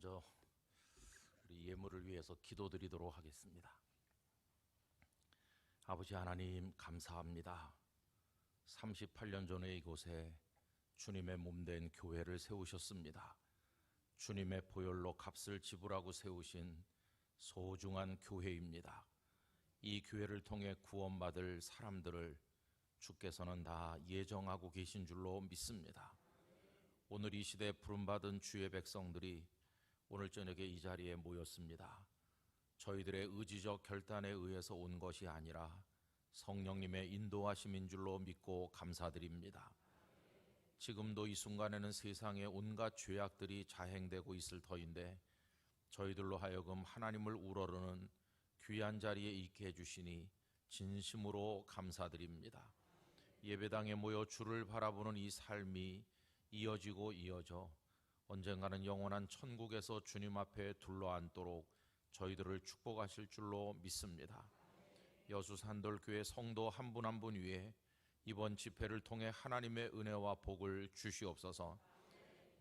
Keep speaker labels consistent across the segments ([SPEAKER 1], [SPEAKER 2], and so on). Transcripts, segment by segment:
[SPEAKER 1] 먼저 우리 예물을 위해서 기도드리도록 하겠습니다. 아버지 하나님 감사합니다. 38년 전에 이곳에 주님의 몸된 교회를 세우셨습니다. 주님의 보혈로 값을 지불하고 세우신 소중한 교회입니다. 이 교회를 통해 구원받을 사람들을 주께서는 다 예정하고 계신 줄로 믿습니다. 오늘 이 시대에 부름받은 주의 백성들이 오늘 저녁에 이 자리에 모였습니다. 저희들의 의지적 결단에 의해서 온 것이 아니라 성령님의 인도하심인 줄로 믿고 감사드립니다. 지금도 이 순간에는 세상에 온갖 죄악들이 자행되고 있을 터인데 저희들로 하여금 하나님을 우러르는 귀한 자리에 있게 해주시니 진심으로 감사드립니다. 예배당에 모여 주를 바라보는 이 삶이 이어지고 이어져 언젠가는 영원한 천국에서 주님 앞에 둘러앉도록 저희들을 축복하실 줄로 믿습니다. 여수산돌교회 성도 한 분 한 분 위에 이번 집회를 통해 하나님의 은혜와 복을 주시옵소서.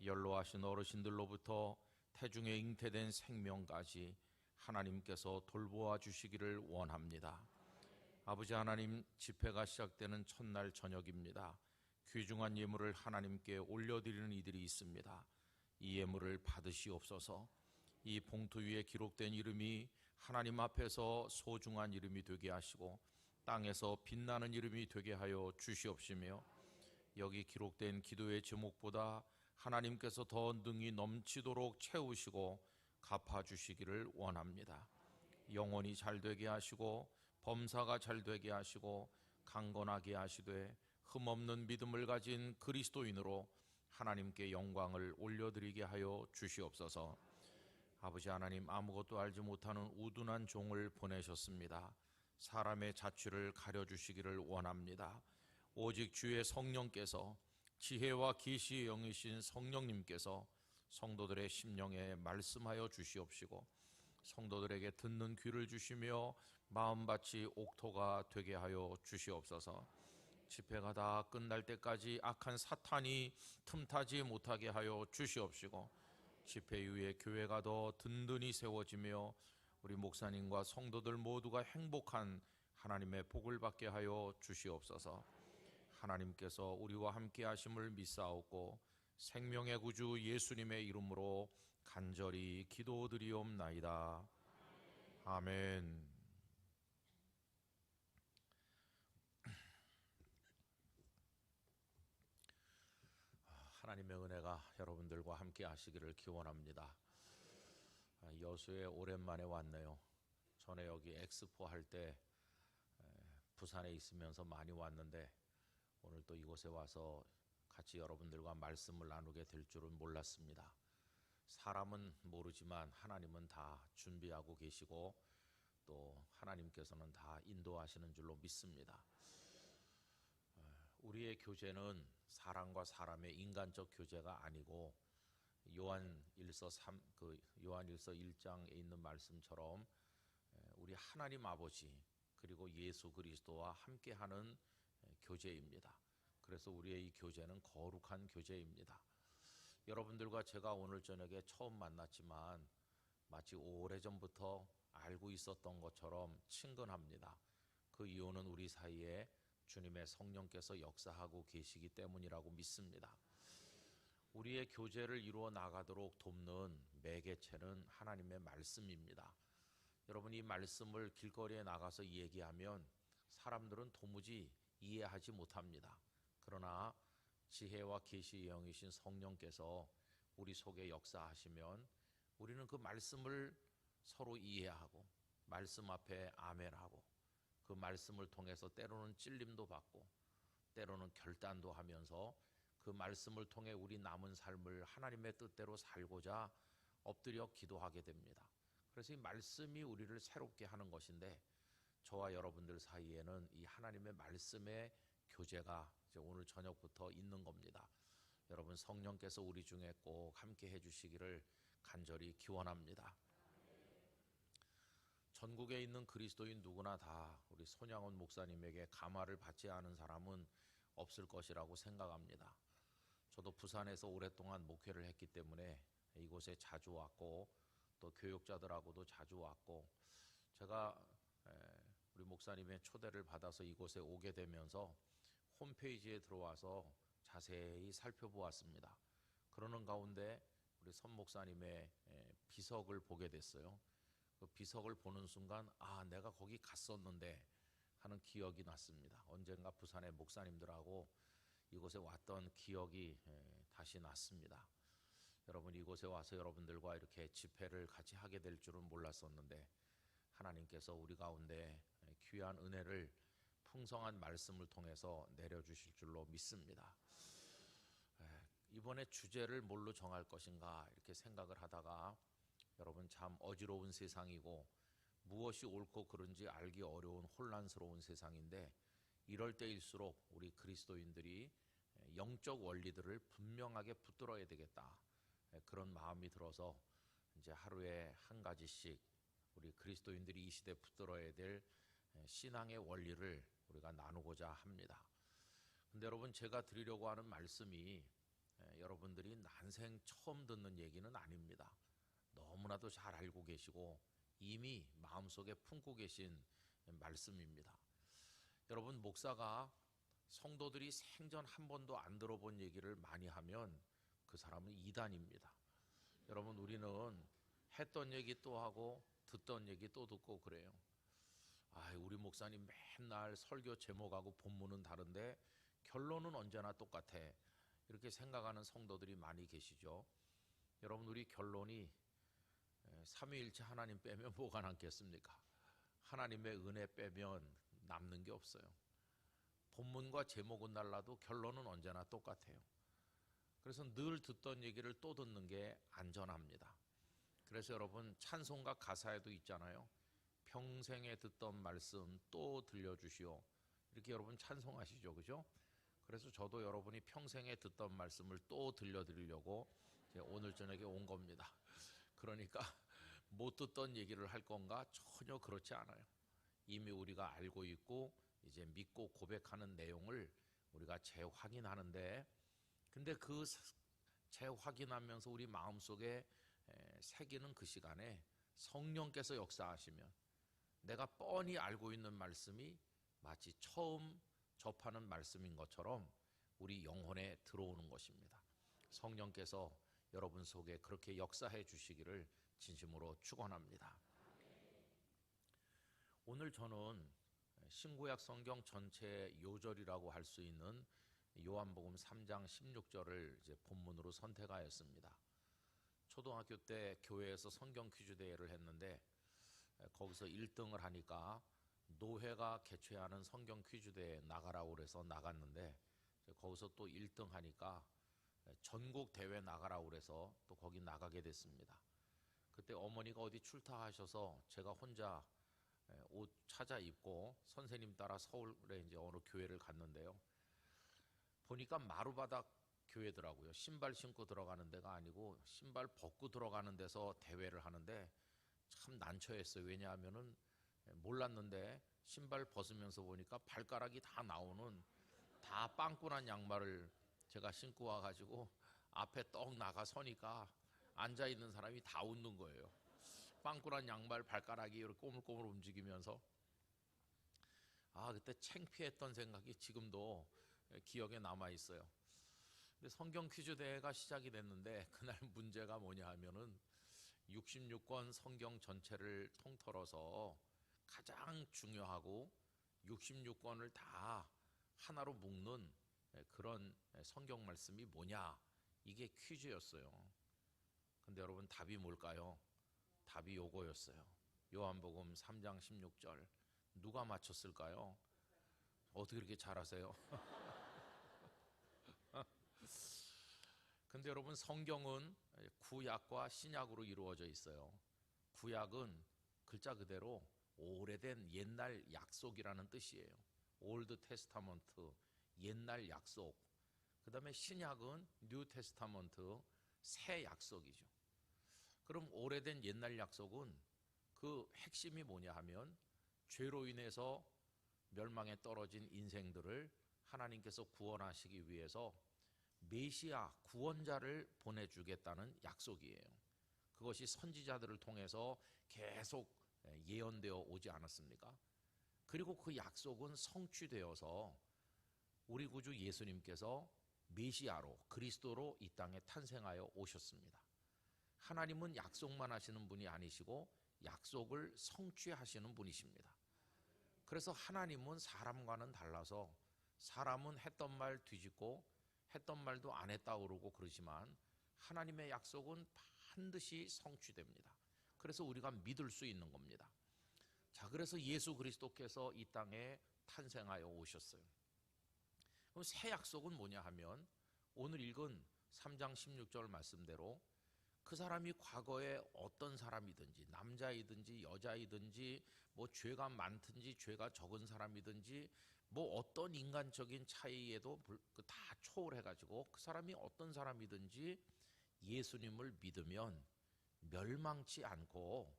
[SPEAKER 1] 연로하신 어르신들로부터 태중에 잉태된 생명까지 하나님께서 돌보아 주시기를 원합니다. 아버지 하나님, 집회가 시작되는 첫날 저녁입니다. 귀중한 예물을 하나님께 올려드리는 이들이 있습니다. 이 예물을 받으시옵소서. 이 봉투 위에 기록된 이름이 하나님 앞에서 소중한 이름이 되게 하시고 땅에서 빛나는 이름이 되게 하여 주시옵시며, 여기 기록된 기도의 제목보다 하나님께서 더 능히 넘치도록 채우시고 갚아주시기를 원합니다. 영혼이 잘되게 하시고 범사가 잘되게 하시고 강건하게 하시되 흠없는 믿음을 가진 그리스도인으로 하나님께 영광을 올려드리게 하여 주시옵소서. 아버지 하나님, 아무것도 알지 못하는 우둔한 종을 보내셨습니다. 사람의 자취를 가려주시기를 원합니다. 오직 주의 성령께서, 지혜와 계시의 영이신 성령님께서 성도들의 심령에 말씀하여 주시옵시고 성도들에게 듣는 귀를 주시며 마음밭이 옥토가 되게 하여 주시옵소서. 집회가 다 끝날 때까지 악한 사탄이 틈타지 못하게 하여 주시옵시고 집회 이후에 교회가 더 든든히 세워지며 우리 목사님과 성도들 모두가 행복한 하나님의 복을 받게 하여 주시옵소서. 하나님께서 우리와 함께 하심을 믿사옵고 생명의 구주 예수님의 이름으로 간절히 기도드리옵나이다. 아멘. 하나님의 은혜가 여러분들과 함께 하시기를 기원합니다. 여수에 오랜만에 왔네요. 전에 여기 엑스포 할 때 부산에 있으면서 많이 왔는데 오늘 또 이곳에 와서 같이 여러분들과 말씀을 나누게 될 줄은 몰랐습니다. 사람은 모르지만 하나님은 다 준비하고 계시고 또 하나님께서는 다 인도하시는 줄로 믿습니다. 우리의 교제는 사람과 사람의 인간적 교제가 아니고 요한일서 1장에 있는 말씀처럼 우리 하나님 아버지 그리고 예수 그리스도와 함께하는 교제입니다. 그래서 우리의 이 교제는 거룩한 교제입니다. 여러분들과 제가 오늘 저녁에 처음 만났지만 마치 오래전부터 알고 있었던 것처럼 친근합니다. 그 이유는 우리 사이에 주님의 성령께서 역사하고 계시기 때문이라고 믿습니다. 우리의 교제를 이루어 나가도록 돕는 매개체는 하나님의 말씀입니다. 여러분, 이 말씀을 길거리에 나가서 얘기하면 사람들은 도무지 이해하지 못합니다. 그러나 지혜와 계시의 영이신 성령께서 우리 속에 역사하시면 우리는 그 말씀을 서로 이해하고 말씀 앞에 아멘하고 그 말씀을 통해서 때로는 찔림도 받고 때로는 결단도 하면서 그 말씀을 통해 우리 남은 삶을 하나님의 뜻대로 살고자 엎드려 기도하게 됩니다. 그래서 이 말씀이 우리를 새롭게 하는 것인데 저와 여러분들 사이에는 이 하나님의 말씀의 교제가 이제 오늘 저녁부터 있는 겁니다. 여러분, 성령께서 우리 중에 꼭 함께 해주시기를 간절히 기원합니다. 전국에 있는 그리스도인 누구나 다 우리 손양원 목사님에게 감화를 받지 않은 사람은 없을 것이라고 생각합니다. 저도 부산에서 오랫동안 목회를 했기 때문에 이곳에 자주 왔고 또 교육자들하고도 자주 왔고 제가 우리 목사님의 초대를 받아서 이곳에 오게 되면서 홈페이지에 들어와서 자세히 살펴보았습니다. 그러는 가운데 우리 선 목사님의 비석을 보게 됐어요. 그 비석을 보는 순간 내가 거기 갔었는데 하는 기억이 났습니다. 언젠가 부산의 목사님들하고 이곳에 왔던 기억이 다시 났습니다. 여러분, 이곳에 와서 여러분들과 이렇게 집회를 같이 하게 될 줄은 몰랐었는데 하나님께서 우리 가운데 귀한 은혜를 풍성한 말씀을 통해서 내려주실 줄로 믿습니다. 이번에 주제를 뭘로 정할 것인가 이렇게 생각을 하다가 여러분, 참 어지러운 세상이고 무엇이 옳고 그른지 알기 어려운 혼란스러운 세상인데 이럴 때일수록 우리 그리스도인들이 영적 원리들을 분명하게 붙들어야 되겠다, 그런 마음이 들어서 이제 하루에 한 가지씩 우리 그리스도인들이 이 시대에 붙들어야 될 신앙의 원리를 우리가 나누고자 합니다. 근데 여러분, 제가 드리려고 하는 말씀이 여러분들이 난생 처음 듣는 얘기는 아닙니다. 너무나도 잘 알고 계시고 이미 마음속에 품고 계신 말씀입니다. 여러분, 목사가 성도들이 생전 한 번도 안 들어본 얘기를 많이 하면 그 사람은 이단입니다. 여러분, 우리는 했던 얘기 또 하고 듣던 얘기 또 듣고 그래요. 우리 목사님 맨날 설교 제목하고 본문은 다른데 결론은 언제나 똑같아, 이렇게 생각하는 성도들이 많이 계시죠. 여러분, 우리 결론이 삼위일체 하나님 빼면 뭐가 남겠습니까? 하나님의 은혜 빼면 남는 게 없어요. 본문과 제목은 달라도 결론은 언제나 똑같아요. 그래서 늘 듣던 얘기를 또 듣는 게 안전합니다. 그래서 여러분, 찬송가 가사에도 있잖아요. 평생에 듣던 말씀 또 들려주시오, 이렇게 여러분 찬송하시죠, 그죠? 그래서 저도 여러분이 평생에 듣던 말씀을 또 들려드리려고 오늘 저녁에 온 겁니다. 그러니까 못 듣던 얘기를 할 건가? 전혀 그렇지 않아요. 이미 우리가 알고 있고 이제 믿고 고백하는 내용을 우리가 재확인하는데, 근데 그 재확인하면서 우리 마음속에 새기는 그 시간에 성령께서 역사하시면 내가 뻔히 알고 있는 말씀이 마치 처음 접하는 말씀인 것처럼 우리 영혼에 들어오는 것입니다. 성령께서 여러분 속에 그렇게 역사해 주시기를 진심으로 축원합니다. 오늘 저는 신구약 성경 전체 요절이라고 할 수 있는 요한복음 3장 16절을 이제 본문으로 선택하였습니다. 초등학교 때 교회에서 성경 퀴즈 대회를 했는데 거기서 1등을 하니까 노회가 개최하는 성경 퀴즈 대회에 나가라고 그래서 나갔는데 거기서 또 1등 하니까 전국 대회 나가라고 그래서 또 거기 나가게 됐습니다. 그때 어머니가 어디 출타하셔서 제가 혼자 옷 찾아 입고 선생님 따라 서울에 이제 어느 교회를 갔는데요. 보니까 마루바닥 교회더라고요. 신발 신고 들어가는 데가 아니고 신발 벗고 들어가는 데서 대회를 하는데 참 난처했어요. 왜냐하면은 몰랐는데 신발 벗으면서 보니까 발가락이 다 나오는 다 빵꾸난 양말을 제가 신고 와가지고 앞에 떡 나가 서니까 앉아있는 사람이 다 웃는 거예요. 빵꾸난 양말 발가락이 이렇게 꼬물꼬물 움직이면서 그때 창피했던 생각이 지금도 기억에 남아있어요. 근데 성경 퀴즈 대회가 시작이 됐는데 그날 문제가 뭐냐 하면은 66권 성경 전체를 통틀어서 가장 중요하고 66권을 다 하나로 묶는 그런 성경 말씀이 뭐냐, 이게 퀴즈였어요. 근데 여러분, 답이 뭘까요? 답이 요거였어요. 요한복음 3장 16절. 누가 맞췄을까요? 어떻게 그렇게 잘하세요? 근데 여러분, 성경은 구약과 신약으로 이루어져 있어요. 구약은 글자 그대로 오래된 옛날 약속이라는 뜻이에요. 올드 테스타먼트, 옛날 약속. 그 다음에 신약은 뉴 테스타먼트, 새 약속이죠. 그럼 오래된 옛날 약속은 그 핵심이 뭐냐 하면 죄로 인해서 멸망에 떨어진 인생들을 하나님께서 구원하시기 위해서 메시아 구원자를 보내주겠다는 약속이에요. 그것이 선지자들을 통해서 계속 예언되어 오지 않았습니까? 그리고 그 약속은 성취되어서 우리 구주 예수님께서 메시아로 그리스도로 이 땅에 탄생하여 오셨습니다. 하나님은 약속만 하시는 분이 아니시고 약속을 성취하시는 분이십니다. 그래서 하나님은 사람과는 달라서 사람은 했던 말 뒤집고 했던 말도 안 했다 그러고 그러지만 하나님의 약속은 반드시 성취됩니다. 그래서 우리가 믿을 수 있는 겁니다. 자, 그래서 예수 그리스도께서 이 땅에 탄생하여 오셨어요. 그럼 새 약속은 뭐냐 하면 오늘 읽은 3장 16절 말씀대로 그 사람이 과거에 어떤 사람이든지 남자이든지 여자이든지 뭐 죄가 많든지 죄가 적은 사람이든지 뭐 어떤 인간적인 차이에도 다 초월해가지고 그 사람이 어떤 사람이든지 예수님을 믿으면 멸망치 않고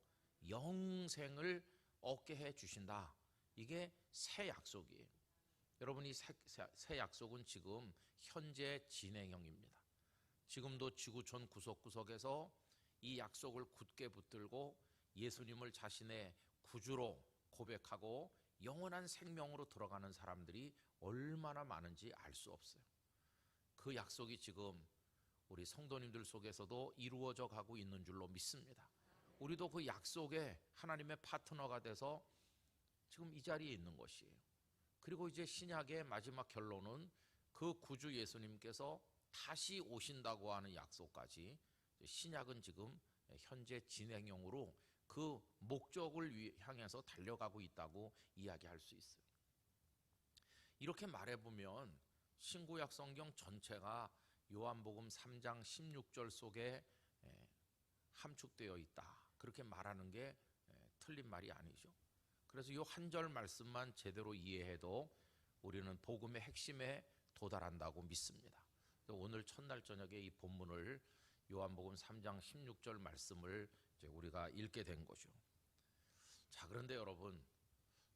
[SPEAKER 1] 영생을 얻게 해 주신다. 이게 새 약속이에요. 여러분, 이 새 약속은 지금 현재 진행형입니다. 지금도 지구촌 구석구석에서 이 약속을 굳게 붙들고 예수님을 자신의 구주로 고백하고 영원한 생명으로 들어가는 사람들이 얼마나 많은지 알 수 없어요. 그 약속이 지금 우리 성도님들 속에서도 이루어져 가고 있는 줄로 믿습니다. 우리도 그 약속에 하나님의 파트너가 돼서 지금 이 자리에 있는 것이에요. 그리고 이제 신약의 마지막 결론은 그 구주 예수님께서 다시 오신다고 하는 약속까지 신약은 지금 현재 진행형으로 그 목적을 향해서 달려가고 있다고 이야기할 수 있어요. 이렇게 말해보면 신구약 성경 전체가 요한복음 3장 16절 속에 함축되어 있다. 그렇게 말하는 게 틀린 말이 아니죠. 그래서 이 한 절 말씀만 제대로 이해해도 우리는 복음의 핵심에 도달한다고 믿습니다. 오늘 첫날 저녁에 이 본문을 요한복음 3장 16절 말씀을 이제 우리가 읽게 된 거죠. 자, 그런데 여러분,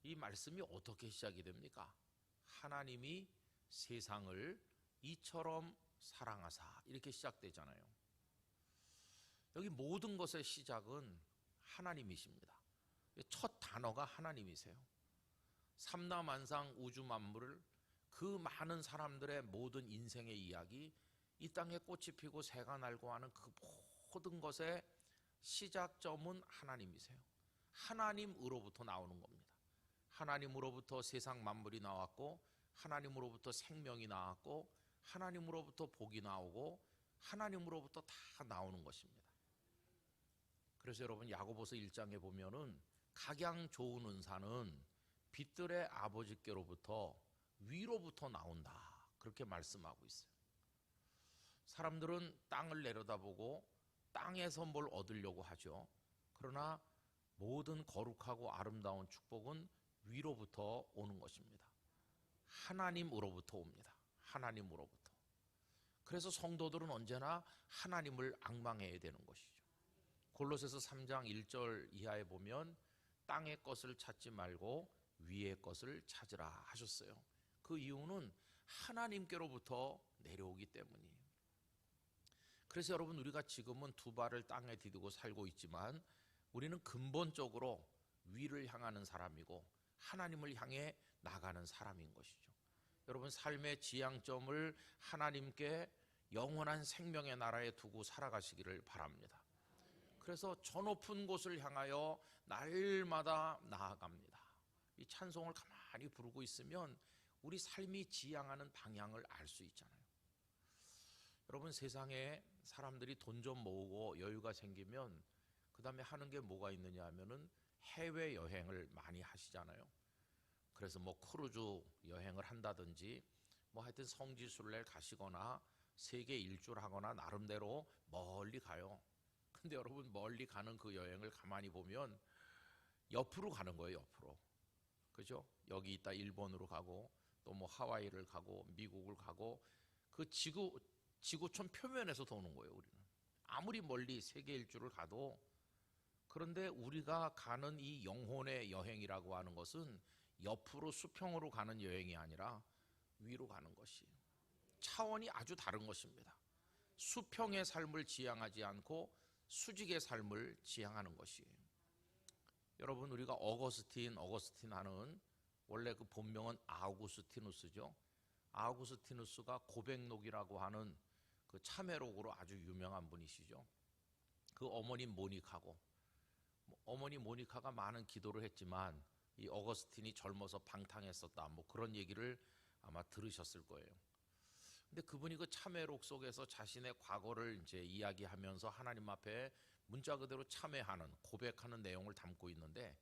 [SPEAKER 1] 이 말씀이 어떻게 시작이 됩니까? 하나님이 세상을 이처럼 사랑하사 이렇게 시작되잖아요. 여기 모든 것의 시작은 하나님이십니다. 첫 단어가 하나님이세요. 삼라만상 우주 만물을 그 많은 사람들의 모든 인생의 이야기, 이 땅에 꽃이 피고 새가 날고 하는 그 모든 것의 시작점은 하나님이세요. 하나님으로부터 나오는 겁니다. 하나님으로부터 세상 만물이 나왔고 하나님으로부터 생명이 나왔고 하나님으로부터 복이 나오고 하나님으로부터 다 나오는 것입니다. 그래서 여러분 야고보서 1장에 보면은 각양 좋은 은사는 빛들의 아버지께로부터 위로부터 나온다. 그렇게 말씀하고 있어요. 사람들은 땅을 내려다보고 땅에서 뭘 얻으려고 하죠. 그러나 모든 거룩하고 아름다운 축복은 위로부터 오는 것입니다. 하나님으로부터 옵니다. 하나님으로부터. 그래서 성도들은 언제나 하나님을 앙망해야 되는 것이죠. 골로새서 3장 1절 이하에 보면 땅의 것을 찾지 말고 위의 것을 찾으라 하셨어요. 그 이유는 하나님께로부터 내려오기 때문이에요. 그래서 여러분, 우리가 지금은 두 발을 땅에 디디고 살고 있지만 우리는 근본적으로 위를 향하는 사람이고 하나님을 향해 나가는 사람인 것이죠. 여러분, 삶의 지향점을 하나님께 영원한 생명의 나라에 두고 살아가시기를 바랍니다. 그래서 저 높은 곳을 향하여 날마다 나아갑니다. 이 찬송을 가만히 부르고 있으면 우리 삶이 지향하는 방향을 알 수 있잖아요. 여러분, 세상에 사람들이 돈 좀 모으고 여유가 생기면 그 다음에 하는 게 뭐가 있느냐 하면은 해외여행을 많이 하시잖아요. 그래서 뭐 크루즈 여행을 한다든지 뭐 하여튼 성지순례 가시거나 세계 일주를 하거나 나름대로 멀리 가요. 근데 여러분, 멀리 가는 그 여행을 가만히 보면 옆으로 가는 거예요. 옆으로. 그죠? 여기 있다 일본으로 가고 또 뭐 하와이를 가고 미국을 가고 그 지구촌 표면에서 도는 거예요. 우리는 아무리 멀리 세계 일주를 가도. 그런데 우리가 가는 이 영혼의 여행이라고 하는 것은 옆으로 수평으로 가는 여행이 아니라 위로 가는 것이에요. 차원이 아주 다른 것입니다. 수평의 삶을 지향하지 않고 수직의 삶을 지향하는 것이에요. 여러분, 우리가 어거스틴 하는 원래 그 본명은 아우구스티누스죠. 아우구스티누스가 고백록이라고 하는 그 참회록으로 아주 유명한 분이시죠. 그 어머니 모니카고, 어머니 모니카가 많은 기도를 했지만 이 어거스틴이 젊어서 방탕했었다, 뭐 그런 얘기를 아마 들으셨을 거예요. 근데 그분이 그 참회록 속에서 자신의 과거를 이제 이야기하면서 하나님 앞에 문자 그대로 참회하는, 고백하는 내용을 담고 있는데,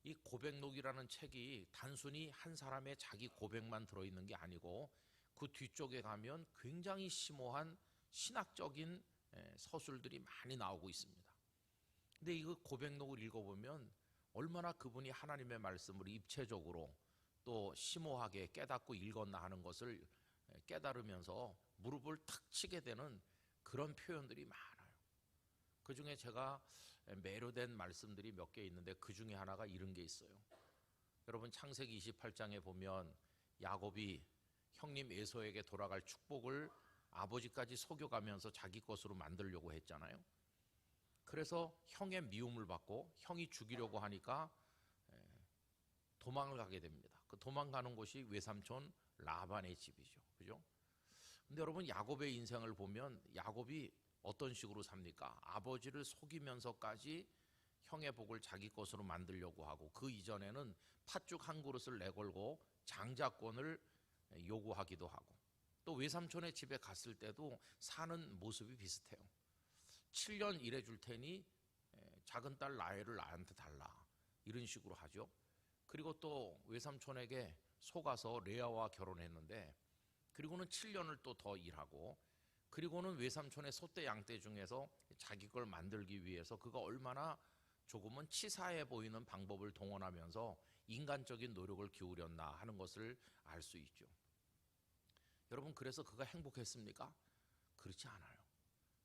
[SPEAKER 1] 이 고백록이라는 책이 단순히 한 사람의 자기 고백만 들어있는 게 아니고 그 뒤쪽에 가면 굉장히 심오한 신학적인 서술들이 많이 나오고 있습니다. 근데 이 고백록을 읽어보면 얼마나 그분이 하나님의 말씀을 입체적으로 또 심오하게 깨닫고 읽었나 하는 것을 깨달으면서 무릎을 탁 치게 되는 그런 표현들이 많아요. 그 중에 제가 매료된 말씀들이 몇 개 있는데 그 중에 하나가 이런 게 있어요. 여러분, 창세기 28장에 보면 야곱이 형님 에서에게 돌아갈 축복을 아버지까지 속여가면서 자기 것으로 만들려고 했잖아요. 그래서 형의 미움을 받고 형이 죽이려고 하니까 도망을 가게 됩니다. 그 도망가는 곳이 외삼촌 라반의 집이죠. 그죠? 근데 여러분, 야곱의 인생을 보면 야곱이 어떤 식으로 삽니까? 아버지를 속이면서까지 형의 복을 자기 것으로 만들려고 하고, 그 이전에는 팥죽 한 그릇을 내걸고 장자권을 요구하기도 하고, 또 외삼촌의 집에 갔을 때도 사는 모습이 비슷해요. 7년 일해줄 테니 작은 딸 라헬을 나한테 달라, 이런 식으로 하죠. 그리고 또 외삼촌에게 속아서 레아와 결혼했는데, 그리고는 7년을 또 더 일하고, 그리고는 외삼촌의 소떼 양떼 중에서 자기 걸 만들기 위해서 그가 얼마나 조금은 치사해 보이는 방법을 동원하면서 인간적인 노력을 기울였나 하는 것을 알 수 있죠. 여러분, 그래서 그가 행복했습니까? 그렇지 않아요.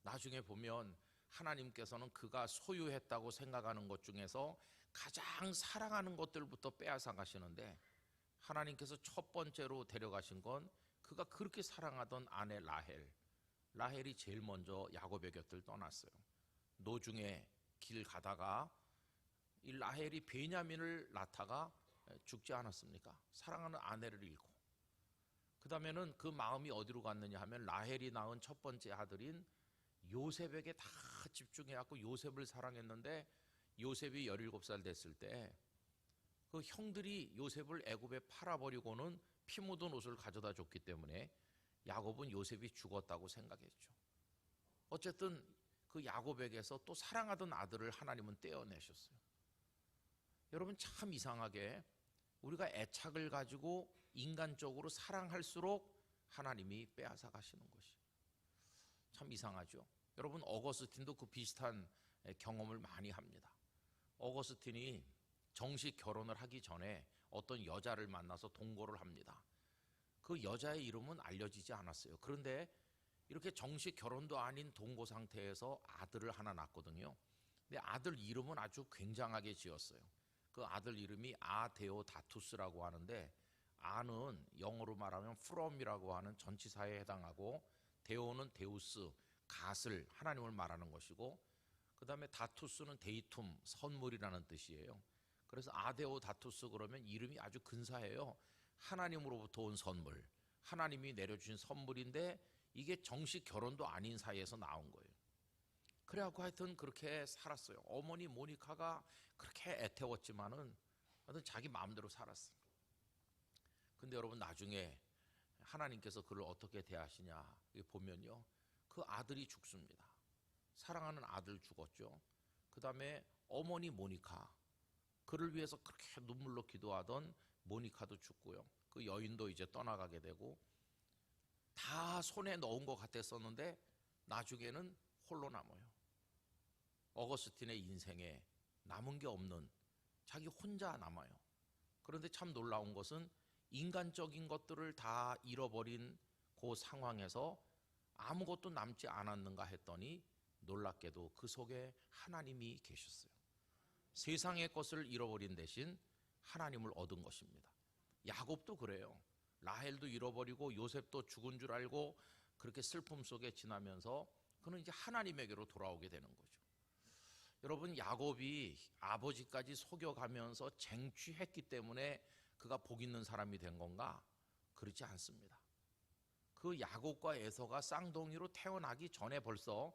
[SPEAKER 1] 나중에 보면 하나님께서는 그가 소유했다고 생각하는 것 중에서 가장 사랑하는 것들부터 빼앗아 가시는데, 하나님께서 첫 번째로 데려가신 건 그가 그렇게 사랑하던 아내 라헬이 제일 먼저 야곱의 곁을 떠났어요. 노중에 길 가다가 이 라헬이 베냐민을 낳다가 죽지 않았습니까? 사랑하는 아내를 잃고. 그 다음에는 그 마음이 어디로 갔느냐 하면 라헬이 낳은 첫 번째 아들인 요셉에게 다 집중해갖고 요셉을 사랑했는데, 요셉이 17살 됐을 때 그 형들이 요셉을 애굽에 팔아버리고는 피 묻은 옷을 가져다 줬기 때문에 야곱은 요셉이 죽었다고 생각했죠. 어쨌든 그 야곱에게서 또 사랑하던 아들을 하나님은 떼어내셨어요. 여러분, 참 이상하게 우리가 애착을 가지고 인간적으로 사랑할수록 하나님이 빼앗아 가시는 것이 참 이상하죠. 여러분, 어거스틴도 그 비슷한 경험을 많이 합니다. 어거스틴이 정식 결혼을 하기 전에 어떤 여자를 만나서 동거를 합니다. 그 여자의 이름은 알려지지 않았어요. 그런데 이렇게 정식 결혼도 아닌 동거 상태에서 아들을 하나 낳거든요. 근데 아들 이름은 아주 굉장하게 지었어요. 그 아들 이름이 아데오다투스라고 하는데, 아는 영어로 말하면 from이라고 하는 전치사에 해당하고, 데오는 데우스, 갓을, 하나님을 말하는 것이고, 그 다음에 다투스는 데이툼, 선물이라는 뜻이에요. 그래서 아데오다투스 그러면 이름이 아주 근사해요. 하나님으로부터 온 선물, 하나님이 내려주신 선물인데 이게 정식 결혼도 아닌 사이에서 나온 거예요. 그래갖고 하여튼 그렇게 살았어요. 어머니 모니카가 그렇게 애태웠지만은 하여튼 자기 마음대로 살았어요. 근데 여러분, 나중에 하나님께서 그를 어떻게 대하시냐 보면요, 그 아들이 죽습니다. 사랑하는 아들 죽었죠. 그 다음에 어머니 모니카, 그를 위해서 그렇게 눈물로 기도하던 모니카도 죽고요. 그 여인도 이제 떠나가게 되고, 다 손에 넣은 것 같았었는데 나중에는 홀로 남아요. 어거스틴의 인생에 남은 게 없는, 자기 혼자 남아요. 그런데 참 놀라운 것은 인간적인 것들을 다 잃어버린 그 상황에서 아무것도 남지 않았는가 했더니 놀랍게도 그 속에 하나님이 계셨어요. 세상의 것을 잃어버린 대신 하나님을 얻은 것입니다. 야곱도 그래요. 라헬도 잃어버리고 요셉도 죽은 줄 알고 그렇게 슬픔 속에 지나면서 그는 이제 하나님에게로 돌아오게 되는 거죠. 여러분, 야곱이 아버지까지 속여가면서 쟁취했기 때문에 그가 복 있는 사람이 된 건가? 그렇지 않습니다. 그 야곱과 에서가 쌍둥이로 태어나기 전에 벌써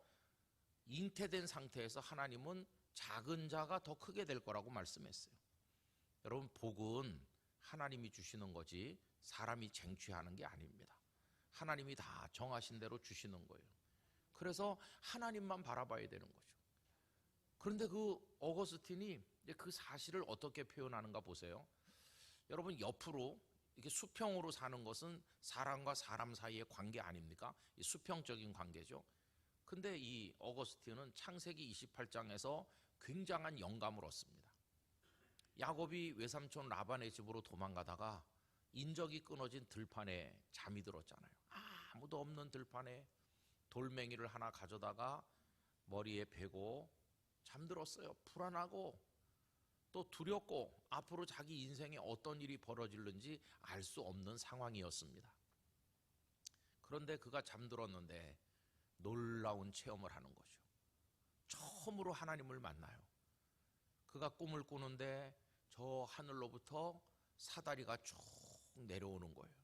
[SPEAKER 1] 잉태된 상태에서 하나님은 작은 자가 더 크게 될 거라고 말씀했어요. 여러분, 복은 하나님이 주시는 거지 사람이 쟁취하는 게 아닙니다. 하나님이 다 정하신 대로 주시는 거예요. 그래서 하나님만 바라봐야 되는 거죠. 그런데 그 어거스틴이 그 사실을 어떻게 표현하는가 보세요. 여러분, 옆으로 이렇게 수평으로 사는 것은 사람과 사람 사이의 관계 아닙니까? 수평적인 관계죠. 근데 이 어거스틴은 창세기 28장에서 굉장한 영감을 얻습니다. 야곱이 외삼촌 라반의 집으로 도망가다가 인적이 끊어진 들판에 잠이 들었잖아요. 아무도 없는 들판에 돌멩이를 하나 가져다가 머리에 베고 잠들었어요. 불안하고 또 두렵고 앞으로 자기 인생에 어떤 일이 벌어질는지 알 수 없는 상황이었습니다. 그런데 그가 잠들었는데 놀라운 체험을 하는 거죠. 처음으로 하나님을 만나요. 그가 꿈을 꾸는데 저 하늘로부터 사다리가 쭉 내려오는 거예요.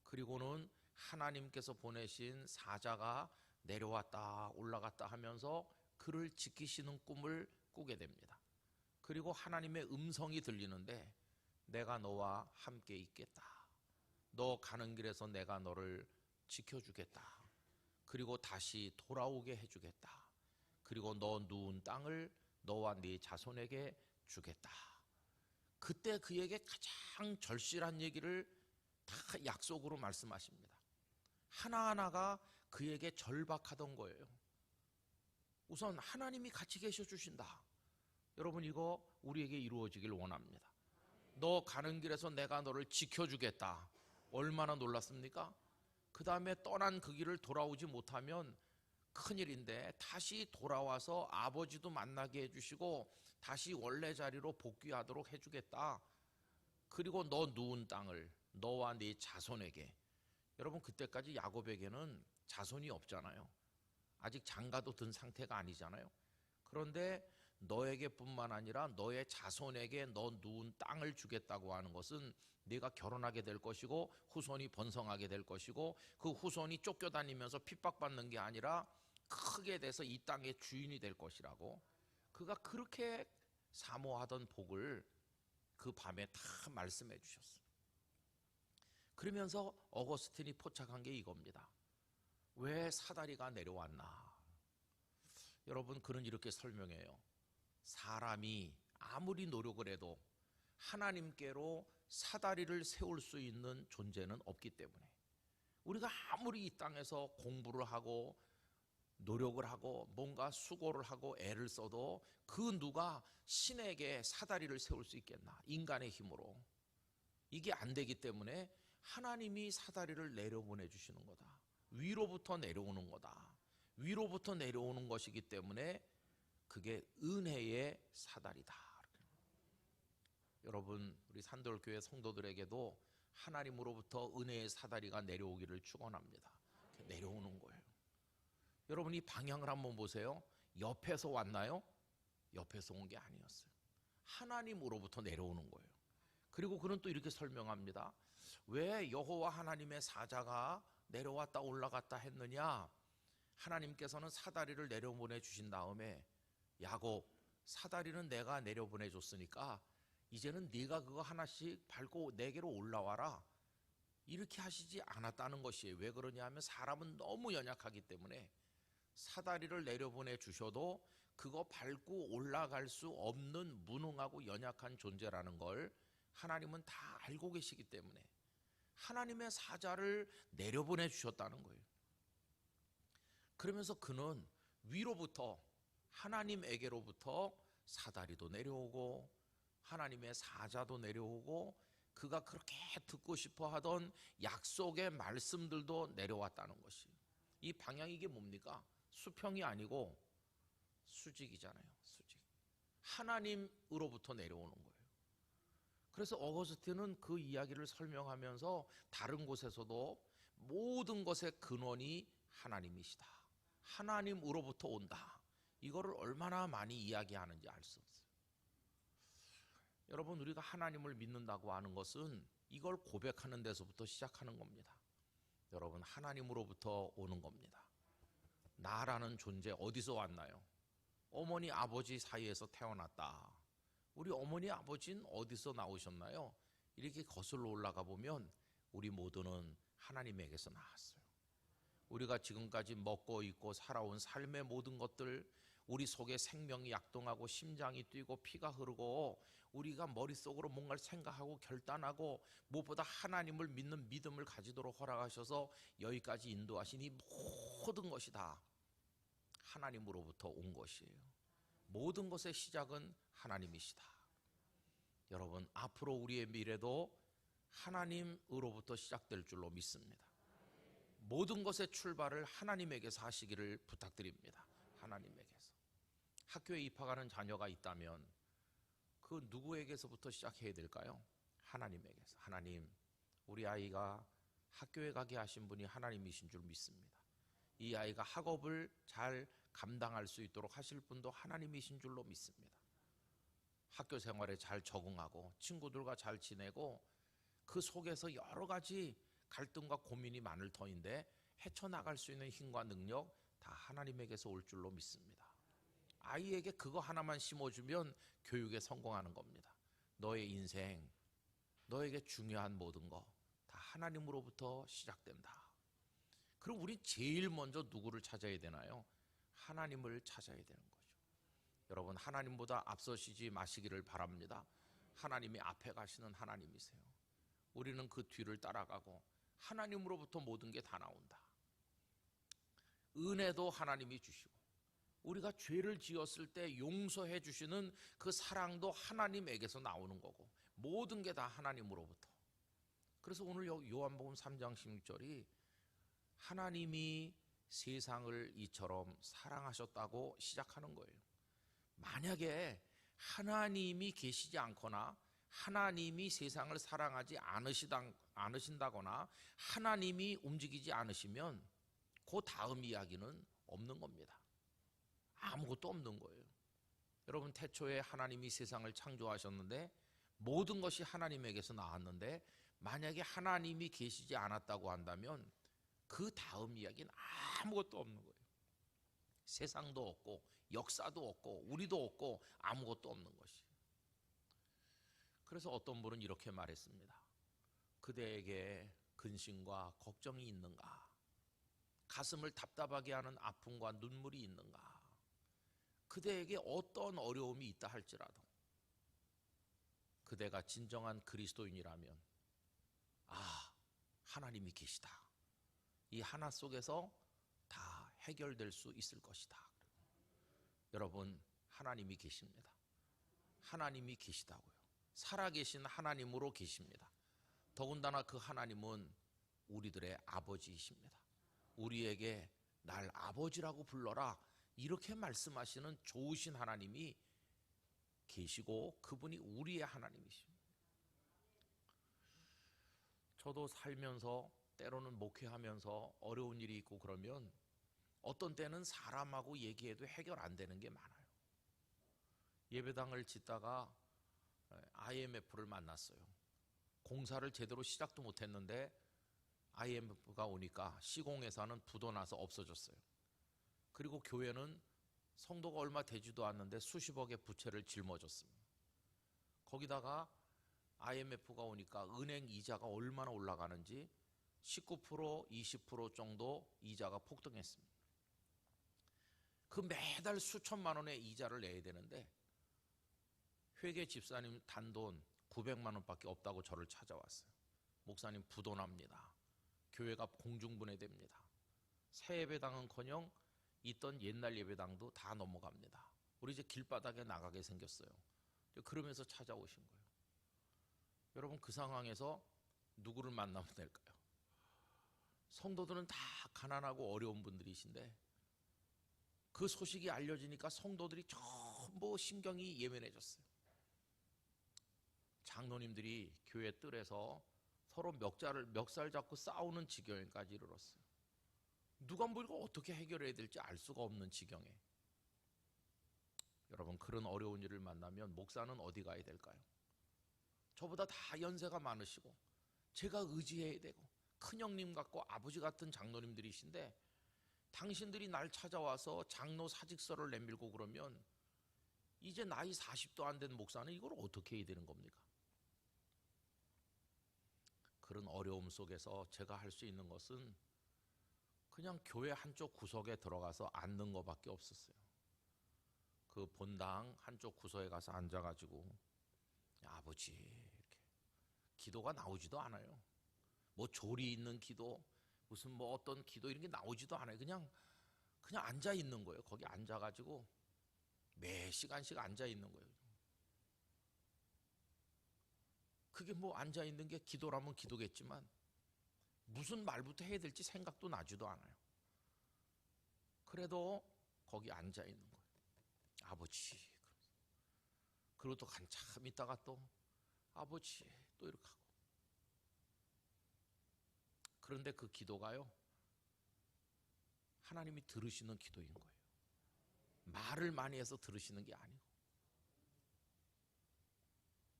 [SPEAKER 1] 그리고는 하나님께서 보내신 사자가 내려왔다 올라갔다 하면서 그를 지키시는 꿈을 꾸게 됩니다. 그리고 하나님의 음성이 들리는데 내가 너와 함께 있겠다. 너 가는 길에서 내가 너를 지켜주겠다. 그리고 다시 돌아오게 해주겠다. 그리고 너 누운 땅을 너와 네 자손에게 주겠다. 그때 그에게 가장 절실한 얘기를 다 약속으로 말씀하십니다. 하나하나가 그에게 절박하던 거예요. 우선 하나님이 같이 계셔 주신다. 여러분, 이거 우리에게 이루어지길 원합니다. 너 가는 길에서 내가 너를 지켜주겠다. 얼마나 놀랐습니까? 그 다음에 떠난 그 길을 돌아오지 못하면 큰일인데 다시 돌아와서 아버지도 만나게 해주시고 다시 원래 자리로 복귀하도록 해주겠다. 그리고 너 누운 땅을 너와 네 자손에게. 여러분, 그때까지 야곱에게는 자손이 없잖아요. 아직 장가도 든 상태가 아니잖아요. 그런데 너에게뿐만 아니라 너의 자손에게 너 누운 땅을 주겠다고 하는 것은 네가 결혼하게 될 것이고 후손이 번성하게 될 것이고 그 후손이 쫓겨다니면서 핍박받는 게 아니라 크게 돼서 이 땅의 주인이 될 것이라고. 그가 그렇게 사모하던 복을 그 밤에 다 말씀해 주셨어요. 그러면서 어거스틴이 포착한 게 이겁니다. 왜 사다리가 내려왔나? 여러분, 그는 이렇게 설명해요. 사람이 아무리 노력을 해도 하나님께로 사다리를 세울 수 있는 존재는 없기 때문에, 우리가 아무리 이 땅에서 공부를 하고 노력을 하고 뭔가 수고를 하고 애를 써도 그 누가 신에게 사다리를 세울 수 있겠나? 인간의 힘으로. 이게 안 되기 때문에 하나님이 사다리를 내려보내 주시는 거다. 위로부터 내려오는 거다. 위로부터 내려오는 것이기 때문에 그게 은혜의 사다리다. 여러분, 우리 산돌교회 성도들에게도 하나님으로부터 은혜의 사다리가 내려오기를 축원합니다. 내려오는 거예요. 여러분, 이 방향을 한번 보세요. 옆에서 왔나요? 옆에서 온 게 아니었어요. 하나님으로부터 내려오는 거예요. 그리고 그는 또 이렇게 설명합니다. 왜 여호와 하나님의 사자가 내려왔다 올라갔다 했느냐? 하나님께서는 사다리를 내려보내 주신 다음에 야곱, 사다리는 내가 내려보내 줬으니까 이제는 네가 그거 하나씩 밟고 내게로 올라와라. 이렇게 하시지 않았다는 것이에요. 왜 그러냐 하면 사람은 너무 연약하기 때문에 사다리를 내려보내 주셔도 그거 밟고 올라갈 수 없는 무능하고 연약한 존재라는 걸 하나님은 다 알고 계시기 때문에 하나님의 사자를 내려보내 주셨다는 거예요. 그러면서 그는 위로부터 하나님에게로부터 사다리도 내려오고 하나님의 사자도 내려오고 그가 그렇게 듣고 싶어 하던 약속의 말씀들도 내려왔다는 것이. 이 방향이 이게 뭡니까? 수평이 아니고 수직이잖아요. 수직. 하나님으로부터 내려오는 거예요. 그래서 어거스틴은 그 이야기를 설명하면서 다른 곳에서도 모든 것의 근원이 하나님이시다, 하나님으로부터 온다, 이거를 얼마나 많이 이야기하는지 알 수 없어요. 여러분, 우리가 하나님을 믿는다고 하는 것은 이걸 고백하는 데서부터 시작하는 겁니다. 여러분, 하나님으로부터 오는 겁니다. 나라는 존재 어디서 왔나요? 어머니 아버지 사이에서 태어났다. 우리 어머니 아버지는 어디서 나오셨나요? 이렇게 거슬러 올라가 보면 우리 모두는 하나님에게서 나왔어요. 우리가 지금까지 먹고 있고 살아온 삶의 모든 것들, 우리 속에 생명이 약동하고 심장이 뛰고 피가 흐르고 우리가 머릿속으로 뭔가를 생각하고 결단하고 무엇보다 하나님을 믿는 믿음을 가지도록 허락하셔서 여기까지 인도하신 이 모든 것이 다 하나님으로부터 온 것이에요. 모든 것의 시작은 하나님이시다. 여러분, 앞으로 우리의 미래도 하나님으로부터 시작될 줄로 믿습니다. 모든 것의 출발을 하나님에게서 하시기를 부탁드립니다. 하나님에게서. 학교에 입학하는 자녀가 있다면 그 누구에게서부터 시작해야 될까요? 하나님에게서. 하나님, 우리 아이가 학교에 가게 하신 분이 하나님이신 줄 믿습니다. 이 아이가 학업을 잘 감당할 수 있도록 하실 분도 하나님이신 줄로 믿습니다. 학교 생활에 잘 적응하고 친구들과 잘 지내고 그 속에서 여러 가지 갈등과 고민이 많을 터인데 헤쳐나갈 수 있는 힘과 능력 다 하나님에게서 올 줄로 믿습니다. 아이에게 그거 하나만 심어주면 교육에 성공하는 겁니다. 너의 인생, 너에게 중요한 모든 거 다 하나님으로부터 시작된다. 그럼 우리 제일 먼저 누구를 찾아야 되나요? 하나님을 찾아야 되는 거죠. 여러분, 하나님보다 앞서시지 마시기를 바랍니다. 하나님이 앞에 가시는 하나님이세요. 우리는 그 뒤를 따라가고 하나님으로부터 모든 게 다 나온다. 은혜도 하나님이 주시고 우리가 죄를 지었을 때 용서해 주시는 그 사랑도 하나님에게서 나오는 거고 모든 게 다 하나님으로부터. 그래서 오늘 요한복음 3장 16절이 하나님이 세상을 이처럼 사랑하셨다고 시작하는 거예요. 만약에 하나님이 계시지 않거나 하나님이 세상을 사랑하지 않으신다거나 하나님이 움직이지 않으시면 그 다음 이야기는 없는 겁니다. 아무것도 없는 거예요. 여러분, 태초에 하나님이 세상을 창조하셨는데 모든 것이 하나님에게서 나왔는데 만약에 하나님이 계시지 않았다고 한다면 그 다음 이야기는 아무것도 없는 거예요. 세상도 없고 역사도 없고 우리도 없고 아무것도 없는 것이. 그래서 어떤 분은 이렇게 말했습니다. 그대에게 근심과 걱정이 있는가? 가슴을 답답하게 하는 아픔과 눈물이 있는가? 그대에게 어떤 어려움이 있다 할지라도 그대가 진정한 그리스도인이라면 하나님이 계시다. 이 하나 속에서 다 해결될 수 있을 것이다. 여러분, 하나님이 계십니다. 하나님이 계시다고요. 살아계신 하나님으로 계십니다. 더군다나 그 하나님은 우리들의 아버지이십니다. 우리에게 날 아버지라고 불러라 이렇게 말씀하시는 좋으신 하나님이 계시고 그분이 우리의 하나님이십니다. 저도 살면서 때로는 목회하면서 어려운 일이 있고 그러면 어떤 때는 사람하고 얘기해도 해결 안 되는 게 많아요. 예배당을 짓다가 IMF를 만났어요. 공사를 제대로 시작도 못했는데 IMF가 오니까 시공회사는 부도 나서 없어졌어요. 그리고 교회는 성도가 얼마 되지도 않는데 수십억의 부채를 짊어졌습니다. 거기다가 IMF가 오니까 은행 이자가 얼마나 올라가는지 19%, 20% 정도 이자가 폭등했습니다. 그 매달 수천만 원의 이자를 내야 되는데 회계 집사님 단돈 900만 원밖에 없다고 저를 찾아왔어요. 목사님, 부도 납니다. 교회가 공중분해됩니다. 새 예배당은커녕 있던 옛날 예배당도 다 넘어갑니다. 우리 이제 길바닥에 나가게 생겼어요. 그러면서 찾아오신 거예요. 여러분, 그 상황에서 누구를 만나면 될까요? 성도들은 다 가난하고 어려운 분들이신데 그 소식이 알려지니까 성도들이 전부 신경이 예민해졌어요. 장로님들이 교회 뜰에서 서로 멱살 잡고 싸우는 지경까지 이르렀어요. 누가 뭐 이거 어떻게 해결해야 될지 알 수가 없는 지경에. 여러분, 그런 어려운 일을 만나면 목사는 어디 가야 될까요? 저보다 다 연세가 많으시고 제가 의지해야 되고 큰형님 같고 아버지 같은 장로님들이신데 당신들이 날 찾아와서 장로 사직서를 내밀고 그러면 이제 나이 40도 안 된 목사는 이걸 어떻게 해야 되는 겁니까? 그런 어려움 속에서 제가 할 수 있는 것은 그냥 교회 한쪽 구석에 들어가서 앉는 것밖에 없었어요. 그 본당 한쪽 구석에 가서 앉아가지고 아버지 이렇게 기도가 나오지도 않아요. 뭐 조리 있는 기도, 무슨 뭐 어떤 기도 이런 게 나오지도 않아요. 그냥 앉아 있는 거예요. 거기 앉아가지고 매 시간씩 앉아 있는 거예요. 그게 뭐 앉아 있는 게 기도라면 기도겠지만 무슨 말부터 해야 될지 생각도 나지도 않아요. 그래도 거기 앉아 있는 거예요. 아버지. 그리고 또 한참 있다가 또 아버지 또 이렇게 하고. 그런데 그 기도가요, 하나님이 들으시는 기도인 거예요. 말을 많이 해서 들으시는 게 아니고.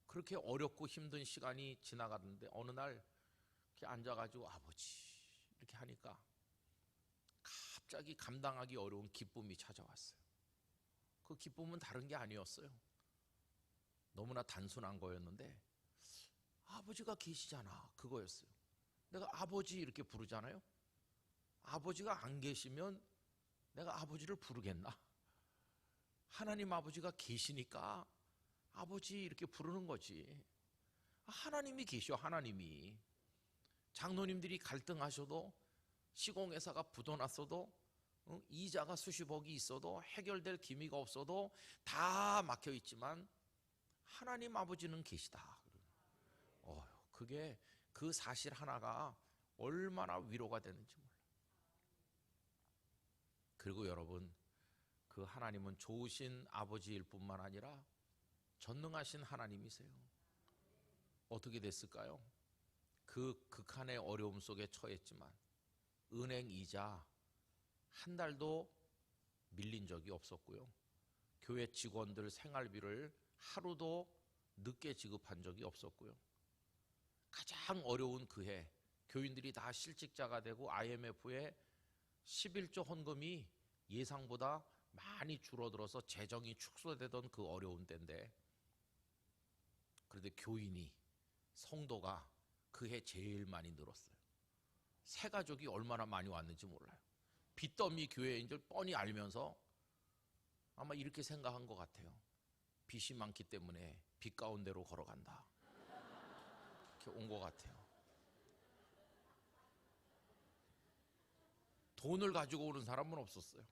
[SPEAKER 1] 그렇게 어렵고 힘든 시간이 지나갔는데 어느 날 이렇게 앉아가지고 아버지 이렇게 하니까 갑자기 감당하기 어려운 기쁨이 찾아왔어요. 그 기쁨은 다른 게 아니었어요. 너무나 단순한 거였는데 아버지가 계시잖아, 그거였어요. 내가 아버지 이렇게 부르잖아요. 아버지가 안 계시면 내가 아버지를 부르겠나? 하나님 아버지가 계시니까 아버지 이렇게 부르는 거지. 하나님이 계셔. 하나님이. 장로님들이 갈등하셔도, 시공회사가 부도났어도, 이자가 수십억이 있어도, 해결될 기미가 없어도 다 막혀 있지만 하나님 아버지는 계시다. 그게 그 사실 하나가 얼마나 위로가 되는지 몰라요. 그리고 여러분, 그 하나님은 좋으신 아버지일 뿐만 아니라 전능하신 하나님이세요. 어떻게 됐을까요? 그 극한의 어려움 속에 처했지만 은행 이자 한 달도 밀린 적이 없었고요. 교회 직원들 생활비를 하루도 늦게 지급한 적이 없었고요. 가장 어려운 그해 교인들이 다 실직자가 되고 IMF에 11조 헌금이 예상보다 많이 줄어들어서 재정이 축소되던 그 어려운 때인데, 그런데 교인이, 성도가 그해 제일 많이 늘었어요. 새 가족이 얼마나 많이 왔는지 몰라요. 빚더미 교회인 줄 뻔히 알면서 아마 이렇게 생각한 것 같아요. 빚이 많기 때문에 빚 가운데로 걸어간다. 이렇게 온 것 같아요. 돈을 가지고 오는 사람은 없었어요.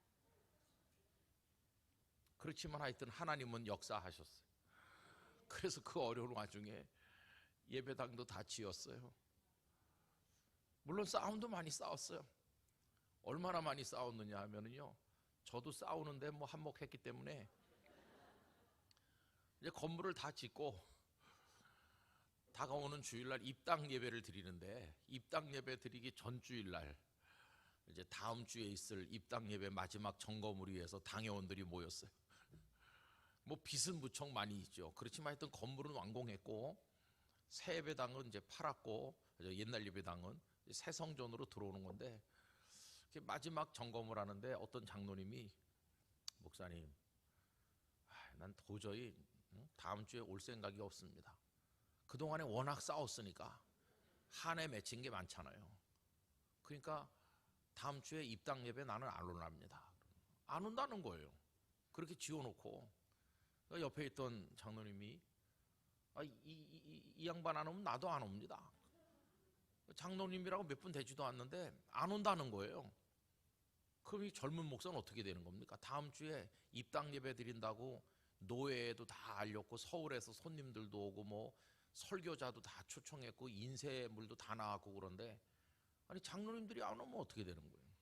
[SPEAKER 1] 그렇지만 하여튼 하나님은 역사하셨어요. 그래서 그 어려운 와중에 예배당도 다 지었어요. 물론 싸움도 많이 싸웠어요. 얼마나 많이 싸웠느냐 하면은요, 저도 싸우는데 뭐 한몫했기 때문에 이제 건물을 다 짓고 다가오는 주일날 입당 예배를 드리는데, 입당 예배 드리기 전 주일날 이제 다음 주에 있을 입당 예배 마지막 점검을 위해서 당회원들이 모였어요. 뭐 빚은 무척 많이 있죠. 그렇지만 하여튼 건물은 완공했고 새 예배당은 이제 팔았고, 옛날 예배당은 새 성전으로 들어오는 건데, 마지막 점검을 하는데 어떤 장로님이, 목사님, 난 도저히 다음 주에 올 생각이 없습니다. 그동안에 워낙 싸웠으니까 한 해 맺힌 게 많잖아요. 그러니까 다음 주에 입당 예배 나는 안 올랍니다. 안 온다는 거예요. 그렇게 지어놓고. 옆에 있던 장로님이 이 양반 안 오면 나도 안 옵니다. 장로님이라고 몇 분 되지도 않는데 안 온다는 거예요. 그럼 이 젊은 목사는 어떻게 되는 겁니까? 다음 주에 입당 예배 드린다고 노예에도 다 알렸고 서울에서 손님들도 오고 뭐 설교자도 다 초청했고 인쇄물도 다 나왔고 그런데, 아니 장로님들이 안 오면 어떻게 되는 거예요?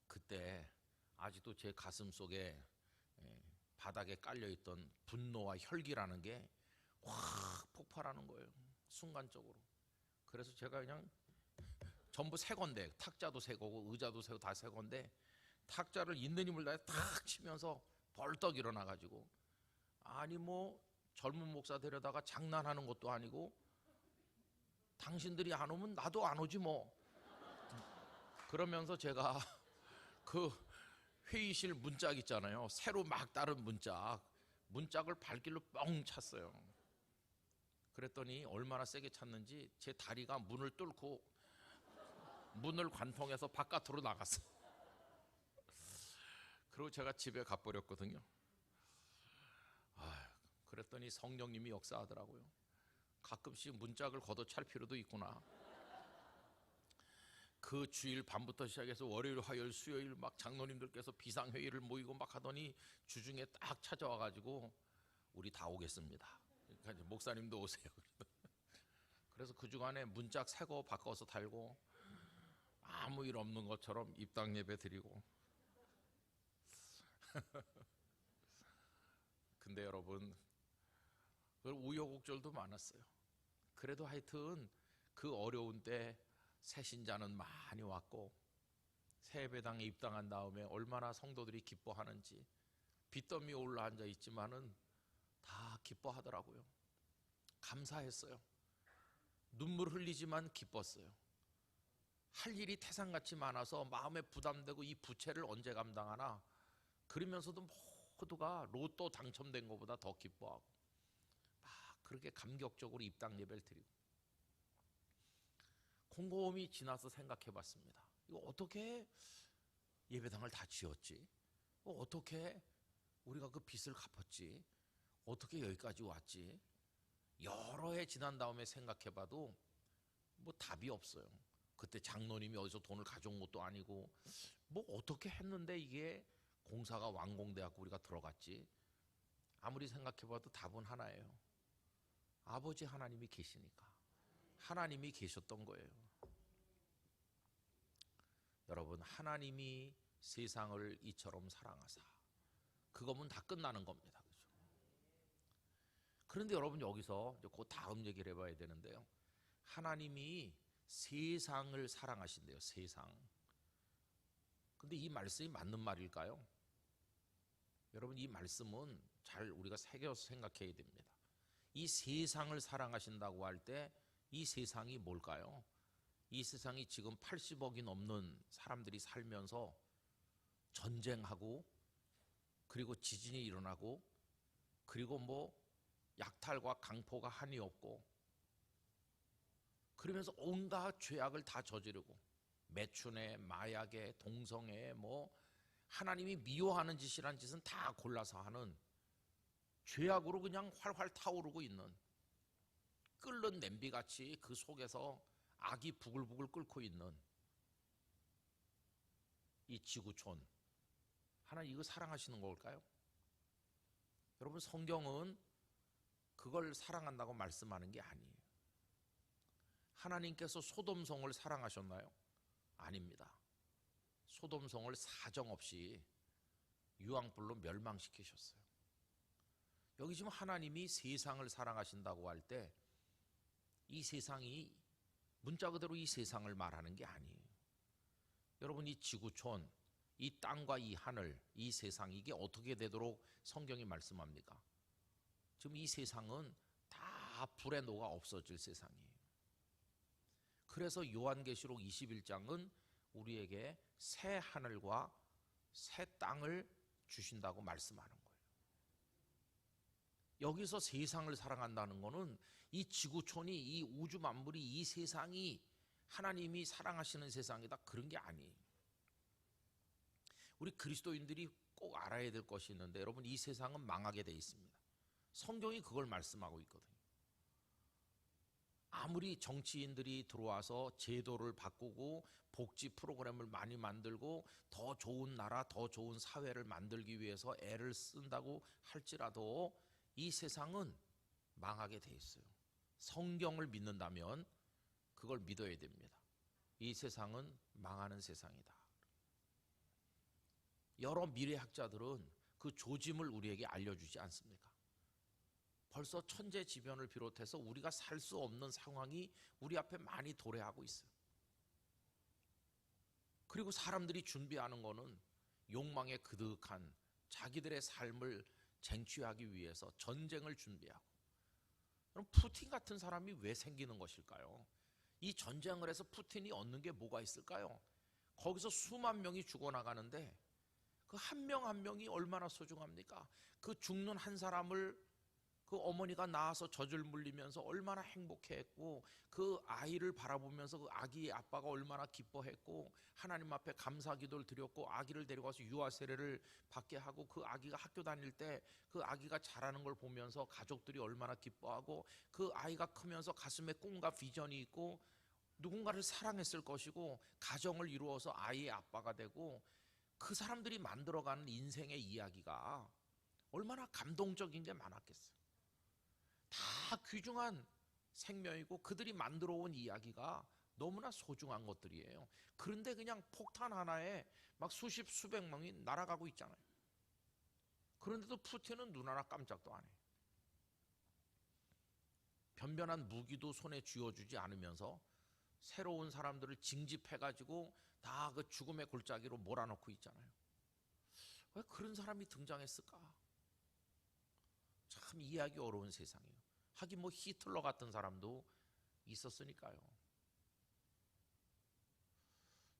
[SPEAKER 1] 그때 아직도 제 가슴 속에 바닥에 깔려있던 분노와 혈기라는 게 확 폭발하는 거예요. 순간적으로. 그래서 제가 그냥 전부 새 건데, 탁자도 새 거고 의자도 새 거 다 새 건데, 탁자를 있는 힘을 다해 탁 치면서 벌떡 일어나 가지고, 아니 뭐 젊은 목사 데려다가 장난하는 것도 아니고, 당신들이 안 오면 나도 안 오지 뭐. 그러면서 제가 그 회의실 문짝 있잖아요. 새로 막 따른 문짝을 발길로 뻥 찼어요. 그랬더니 얼마나 세게 찼는지 제 다리가 문을 뚫고 문을 관통해서 바깥으로 나갔어요. 그리고 제가 집에 가버렸거든요. 그랬더니 성령님이 역사하더라고요. 가끔씩 문짝을 걷어찰 필요도 있구나. 그 주일 밤부터 시작해서 월요일, 화요일, 수요일 막 장로님들께서 비상회의를 모이고 막 하더니 주중에 딱 찾아와가지고 우리 다 오겠습니다. 그러니까 이제 목사님도 오세요. 그래서 그 주간에 문짝 새 거 바꿔서 달고 아무 일 없는 것처럼 입당 예배 드리고. 근데 여러분, 우여곡절도 많았어요. 그래도 하여튼 그 어려운 때 새신자는 많이 왔고, 새 예배당에 입당한 다음에 얼마나 성도들이 기뻐하는지, 빚더미에 올라앉아 있지만은 다 기뻐하더라고요. 감사했어요. 눈물 흘리지만 기뻤어요. 할 일이 태산같이 많아서 마음에 부담되고 이 부채를 언제 감당하나, 그러면서도 모두가 로또 당첨된 것보다 더 기뻐하고 막 그렇게 감격적으로 입당 예배를 드리고. 곰곰이 지나서 생각해 봤습니다. 이거 어떻게 예배당을 다 지었지? 어떻게 우리가 그 빚을 갚았지? 어떻게 여기까지 왔지? 여러 해 지난 다음에 생각해 봐도 뭐 답이 없어요. 그때 장로님이 어디서 돈을 가져온 것도 아니고, 뭐 어떻게 했는데 이게 공사가 완공돼갖고 우리가 들어갔지? 아무리 생각해 봐도 답은 하나예요. 아버지 하나님이 계시니까. 하나님이 계셨던 거예요. 여러분, 하나님이 세상을 이처럼 사랑하사, 그거면 다 끝나는 겁니다. 그렇죠? 그런데 여러분, 여기서 그 다음 얘기를 해봐야 되는데요. 하나님이 세상을 사랑하신대요. 세상. 근데 이 말씀이 맞는 말일까요? 여러분, 이 말씀은 잘 우리가 새겨서 생각해야 됩니다. 이 세상을 사랑하신다고 할 때 이 세상이 뭘까요? 이 세상이 지금 80억이 넘는 사람들이 살면서 전쟁하고, 그리고 지진이 일어나고, 그리고 뭐 약탈과 강포가 한이 없고, 그러면서 온갖 죄악을 다 저지르고, 매춘에, 마약에, 동성애에, 뭐 하나님이 미워하는 짓이란 짓은 다 골라서 하는, 죄악으로 그냥 활활 타오르고 있는, 끓는 냄비같이 그 속에서 악이 부글부글 끓고 있는 이 지구촌, 하나님 이거 사랑하시는 걸까요? 여러분, 성경은 그걸 사랑한다고 말씀하는 게 아니에요. 하나님께서 소돔성을 사랑하셨나요? 아닙니다. 소돔성을 사정없이 유황불로 멸망시키셨어요. 여기 지금 하나님이 세상을 사랑하신다고 할 때 이 세상이 문자 그대로 이 세상을 말하는 게 아니에요. 여러분, 이 지구촌, 이 땅과 이 하늘, 이 세상, 이게 어떻게 되도록 성경이 말씀합니까? 지금 이 세상은 다 불에 녹아 없어질 세상이에요. 그래서 요한계시록 21장은 우리에게 새 하늘과 새 땅을 주신다고 말씀하는 거예요. 여기서 세상을 사랑한다는 것은 이 지구촌이, 이 우주 만물이, 이 세상이 하나님이 사랑하시는 세상이다, 그런 게 아니에요. 우리 그리스도인들이 꼭 알아야 될 것이 있는데, 여러분, 이 세상은 망하게 돼 있습니다. 성경이 그걸 말씀하고 있거든요. 아무리 정치인들이 들어와서 제도를 바꾸고 복지 프로그램을 많이 만들고 더 좋은 나라, 더 좋은 사회를 만들기 위해서 애를 쓴다고 할지라도 이 세상은 망하게 돼 있어요. 성경을 믿는다면 그걸 믿어야 됩니다. 이 세상은 망하는 세상이다. 여러 미래학자들은 그 조짐을 우리에게 알려주지 않습니까? 벌써 천재지변을 비롯해서 우리가 살 수 없는 상황이 우리 앞에 많이 도래하고 있어요. 그리고 사람들이 준비하는 거는 욕망에 그득한 자기들의 삶을 쟁취하기 위해서 전쟁을 준비하고. 그럼 푸틴 같은 사람이 왜 생기는 것일까요? 이 전쟁을 해서 푸틴이 얻는 게 뭐가 있을까요? 거기서 수만 명이 죽어나가는데 그 한 명 한 명이 얼마나 소중합니까? 그 죽는 한 사람을 그 어머니가 낳아서 젖을 물리면서 얼마나 행복해했고, 그 아이를 바라보면서 그 아기의 아빠가 얼마나 기뻐했고, 하나님 앞에 감사기도를 드렸고, 아기를 데리고 와서 유아 세례를 받게 하고, 그 아기가 학교 다닐 때 그 아기가 자라는 걸 보면서 가족들이 얼마나 기뻐하고, 그 아이가 크면서 가슴에 꿈과 비전이 있고 누군가를 사랑했을 것이고, 가정을 이루어서 아이의 아빠가 되고, 그 사람들이 만들어가는 인생의 이야기가 얼마나 감동적인 게 많았겠어요. 다 귀중한 생명이고 그들이 만들어 온 이야기가 너무나 소중한 것들이에요. 그런데 그냥 폭탄 하나에 막 수십 수백 명이 날아가고 있잖아요. 그런데도 푸틴은 눈 하나 깜짝도 안 해요. 변변한 무기도 손에 쥐어주지 않으면서 새로운 사람들을 징집해가지고 다 그 죽음의 골짜기로 몰아넣고 있잖아요. 왜 그런 사람이 등장했을까? 참 이해하기 어려운 세상이에요. 하긴 뭐 히틀러 같은 사람도 있었으니까요.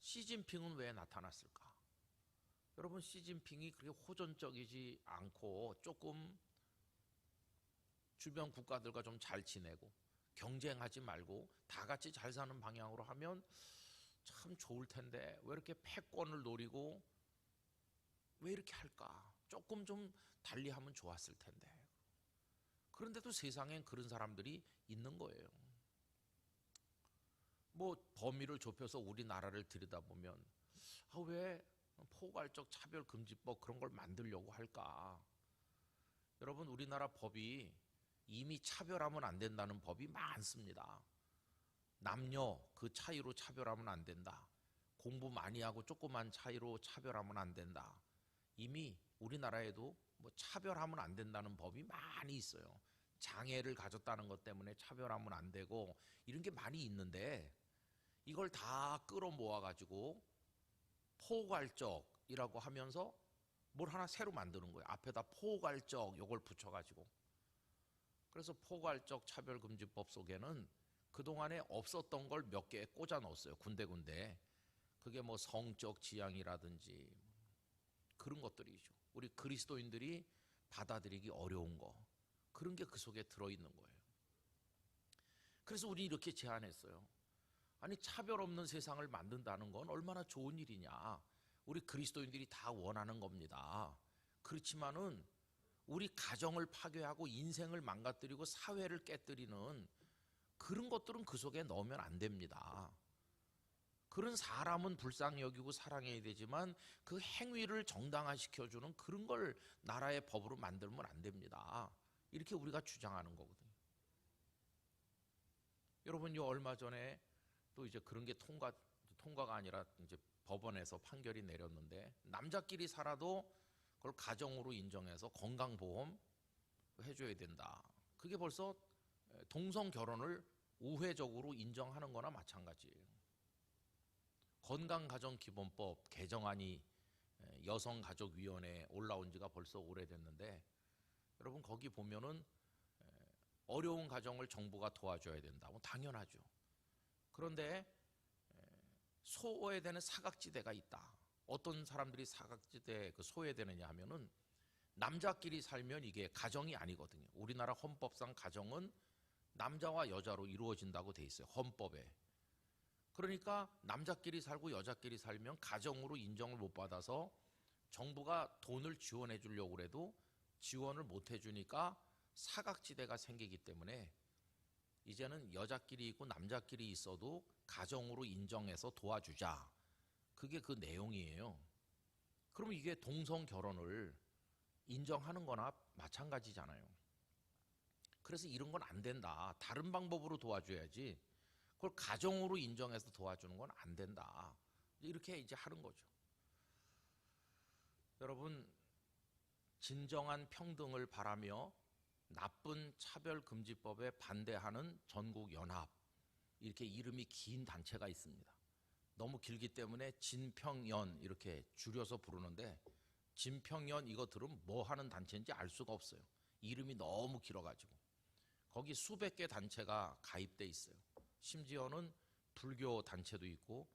[SPEAKER 1] 시진핑은 왜 나타났을까? 여러분, 시진핑이 그렇게 호전적이지 않고 조금 주변 국가들과 좀 잘 지내고 경쟁하지 말고 다 같이 잘 사는 방향으로 하면 참 좋을 텐데 왜 이렇게 패권을 노리고 왜 이렇게 할까? 조금 좀 달리하면 좋았을 텐데. 그런데도 세상엔 그런 사람들이 있는 거예요. 뭐 범위를 좁혀서 우리나라를 들여다보면 왜 포괄적 차별금지법 그런 걸 만들려고 할까? 여러분, 우리나라 법이 이미 차별하면 안 된다는 법이 많습니다. 남녀 그 차이로 차별하면 안 된다. 공부 많이 하고 조그만 차이로 차별하면 안 된다. 이미 우리나라에도 뭐 차별하면 안 된다는 법이 많이 있어요. 장애를 가졌다는 것 때문에 차별하면 안 되고 이런 게 많이 있는데, 이걸 다 끌어모아 가지고 포괄적이라고 하면서 뭘 하나 새로 만드는 거예요. 앞에다 포괄적 요걸 붙여가지고. 그래서 포괄적 차별금지법 속에는 그동안에 없었던 걸 몇 개 꽂아 넣었어요. 군데군데. 그게 뭐 성적 지향이라든지 그런 것들이죠. 우리 그리스도인들이 받아들이기 어려운 거, 그런 게 그 속에 들어있는 거예요. 그래서 우리 이렇게 제안했어요. 아니, 차별 없는 세상을 만든다는 건 얼마나 좋은 일이냐. 우리 그리스도인들이 다 원하는 겁니다. 그렇지만은 우리 가정을 파괴하고 인생을 망가뜨리고 사회를 깨뜨리는 그런 것들은 그 속에 넣으면 안 됩니다. 그런 사람은 불쌍히 여기고 사랑해야 되지만 그 행위를 정당화시켜주는 그런 걸 나라의 법으로 만들면 안 됩니다. 이렇게 우리가 주장하는 거거든요. 여러분, 얼마 전에 또 이제 그런 게 통과가 아니라 이제 법원에서 판결이 내렸는데, 남자끼리 살아도 그걸 가정으로 인정해서 건강보험 해줘야 된다. 그게 벌써 동성 결혼을 우회적으로 인정하는 거나 마찬가지예요. 건강가정기본법 개정안이 여성가족위원회에 올라온 지가 벌써 오래됐는데, 여러분 거기 보면은 어려운 가정을 정부가 도와줘야 된다고 당연하죠. 그런데 소외되는 사각지대가 있다. 어떤 사람들이 사각지대에 소외되느냐 하면은 남자끼리 살면 이게 가정이 아니거든요. 우리나라 헌법상 가정은 남자와 여자로 이루어진다고 돼 있어요. 헌법에. 그러니까 남자끼리 살고 여자끼리 살면 가정으로 인정을 못 받아서 정부가 돈을 지원해 주려고 해도 지원을 못 해주니까 사각지대가 생기기 때문에 이제는 여자끼리 있고 남자끼리 있어도 가정으로 인정해서 도와주자. 그게 그 내용이에요. 그럼 이게 동성 결혼을 인정하는 거나 마찬가지잖아요. 그래서 이런 건 안 된다. 다른 방법으로 도와줘야지 그걸 가정으로 인정해서 도와주는 건 안 된다. 이렇게 이제 하는 거죠. 여러분, 진정한 평등을 바라며 나쁜 차별금지법에 반대하는 전국연합, 이렇게 이름이 긴 단체가 있습니다. 너무 길기 때문에 진평연 이렇게 줄여서 부르는데, 진평연 이거 들으면 뭐 하는 단체인지 알 수가 없어요. 이름이 너무 길어가지고. 거기 수백 개 단체가 가입돼 있어요. 심지어는 불교 단체도 있고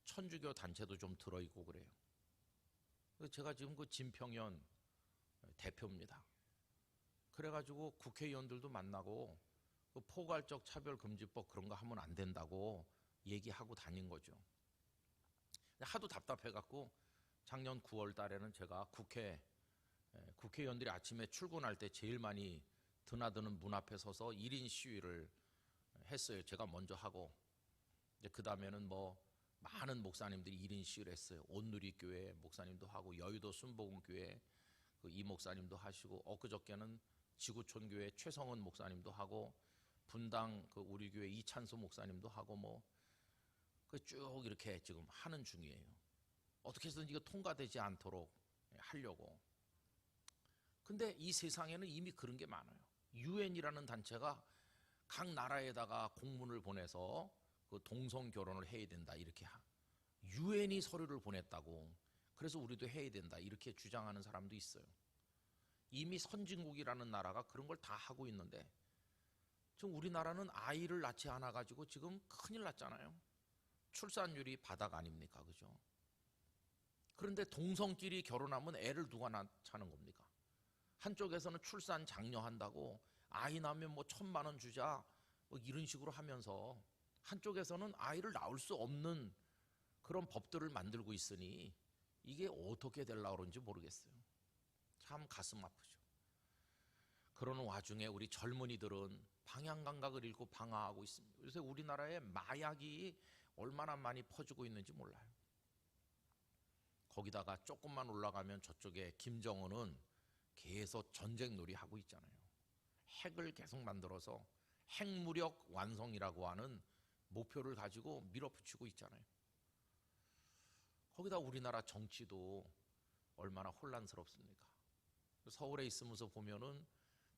[SPEAKER 1] 천주교 단체도 좀 들어있고 그래요. 제가 지금 그 진평연 대표입니다. 그래가지고 국회의원들도 만나고 그 포괄적 차별금지법 그런 거 하면 안 된다고 얘기하고 다닌 거죠. 하도 답답해갖고 작년 9월 달에는 제가 국회의원들이 아침에 출근할 때 제일 많이 드나드는 문 앞에 서서 1인 시위를 했어요. 제가 먼저 하고, 이제 그 다음에는 뭐 많은 목사님들이 1인 시위를 했어요. 온누리교회 목사님도 하고, 여의도 순복음교회 그 이 목사님도 하시고, 엊그저께는 지구촌교회 최성은 목사님도 하고, 분당 그 우리 교회 이찬수 목사님도 하고, 뭐 그 쭉 이렇게 지금 하는 중이에요. 어떻게 해서든 이거 통과되지 않도록 하려고. 근데 이 세상에는 이미 그런 게 많아요. 유엔이라는 단체가 각 나라에다가 공문을 보내서 그 동성 결혼을 해야 된다 이렇게 유엔이 서류를 보냈다고. 그래서 우리도 해야 된다 이렇게 주장하는 사람도 있어요. 이미 선진국이라는 나라가 그런 걸 다 하고 있는데, 지금 우리나라는 아이를 낳지 않아 가지고 지금 큰일 났잖아요. 출산율이 바닥 아닙니까, 그죠? 그런데 동성끼리 결혼하면 애를 누가 낳자는 겁니까? 한쪽에서는 출산 장려한다고 아이 낳으면 뭐 1,000만 원 주자 뭐 이런 식으로 하면서, 한쪽에서는 아이를 낳을 수 없는 그런 법들을 만들고 있으니 이게 어떻게 되려고 그런지 모르겠어요. 참 가슴 아프죠. 그러는 와중에 우리 젊은이들은 방향 감각을 잃고 방황하고 있습니다. 요새 우리나라에 마약이 얼마나 많이 퍼지고 있는지 몰라요. 거기다가 조금만 올라가면 저쪽에 김정은은 계속 전쟁놀이 하고 있잖아요. 핵을 계속 만들어서 핵무력 완성이라고 하는 목표를 가지고 밀어붙이고 있잖아요. 거기다 우리나라 정치도 얼마나 혼란스럽습니까? 서울에 있으면서 보면은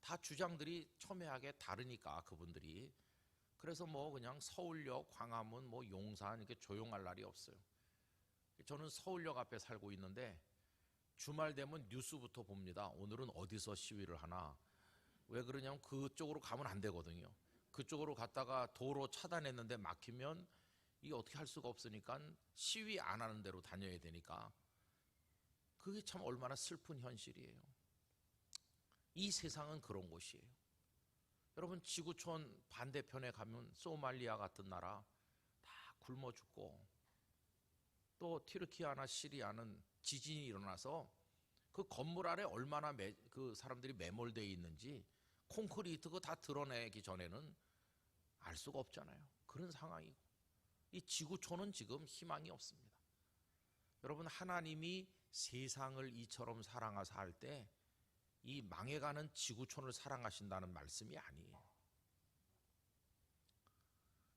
[SPEAKER 1] 다 주장들이 첨예하게 다르니까 그분들이. 그래서 뭐 그냥 서울역, 광화문, 뭐 용산 이렇게 조용할 날이 없어요. 저는 서울역 앞에 살고 있는데 주말 되면 뉴스부터 봅니다. 오늘은 어디서 시위를 하나. 왜 그러냐면 그쪽으로 가면 안 되거든요. 그쪽으로 갔다가 도로 차단했는데 막히면 이게 어떻게 할 수가 없으니까 시위 안 하는 대로 다녀야 되니까. 그게 참 얼마나 슬픈 현실이에요. 이 세상은 그런 곳이에요. 여러분, 지구촌 반대편에 가면 소말리아 같은 나라 다 굶어 죽고, 또 튀르키아나 시리아는 지진이 일어나서 그 건물 아래 얼마나 그 사람들이 매몰되어 있는지 콘크리트 그거 다 드러내기 전에는 알 수가 없잖아요. 그런 상황이고, 이 지구촌은 지금 희망이 없습니다. 여러분, 하나님이 세상을 이처럼 사랑하사 할 때 이 망해가는 지구촌을 사랑하신다는 말씀이 아니에요.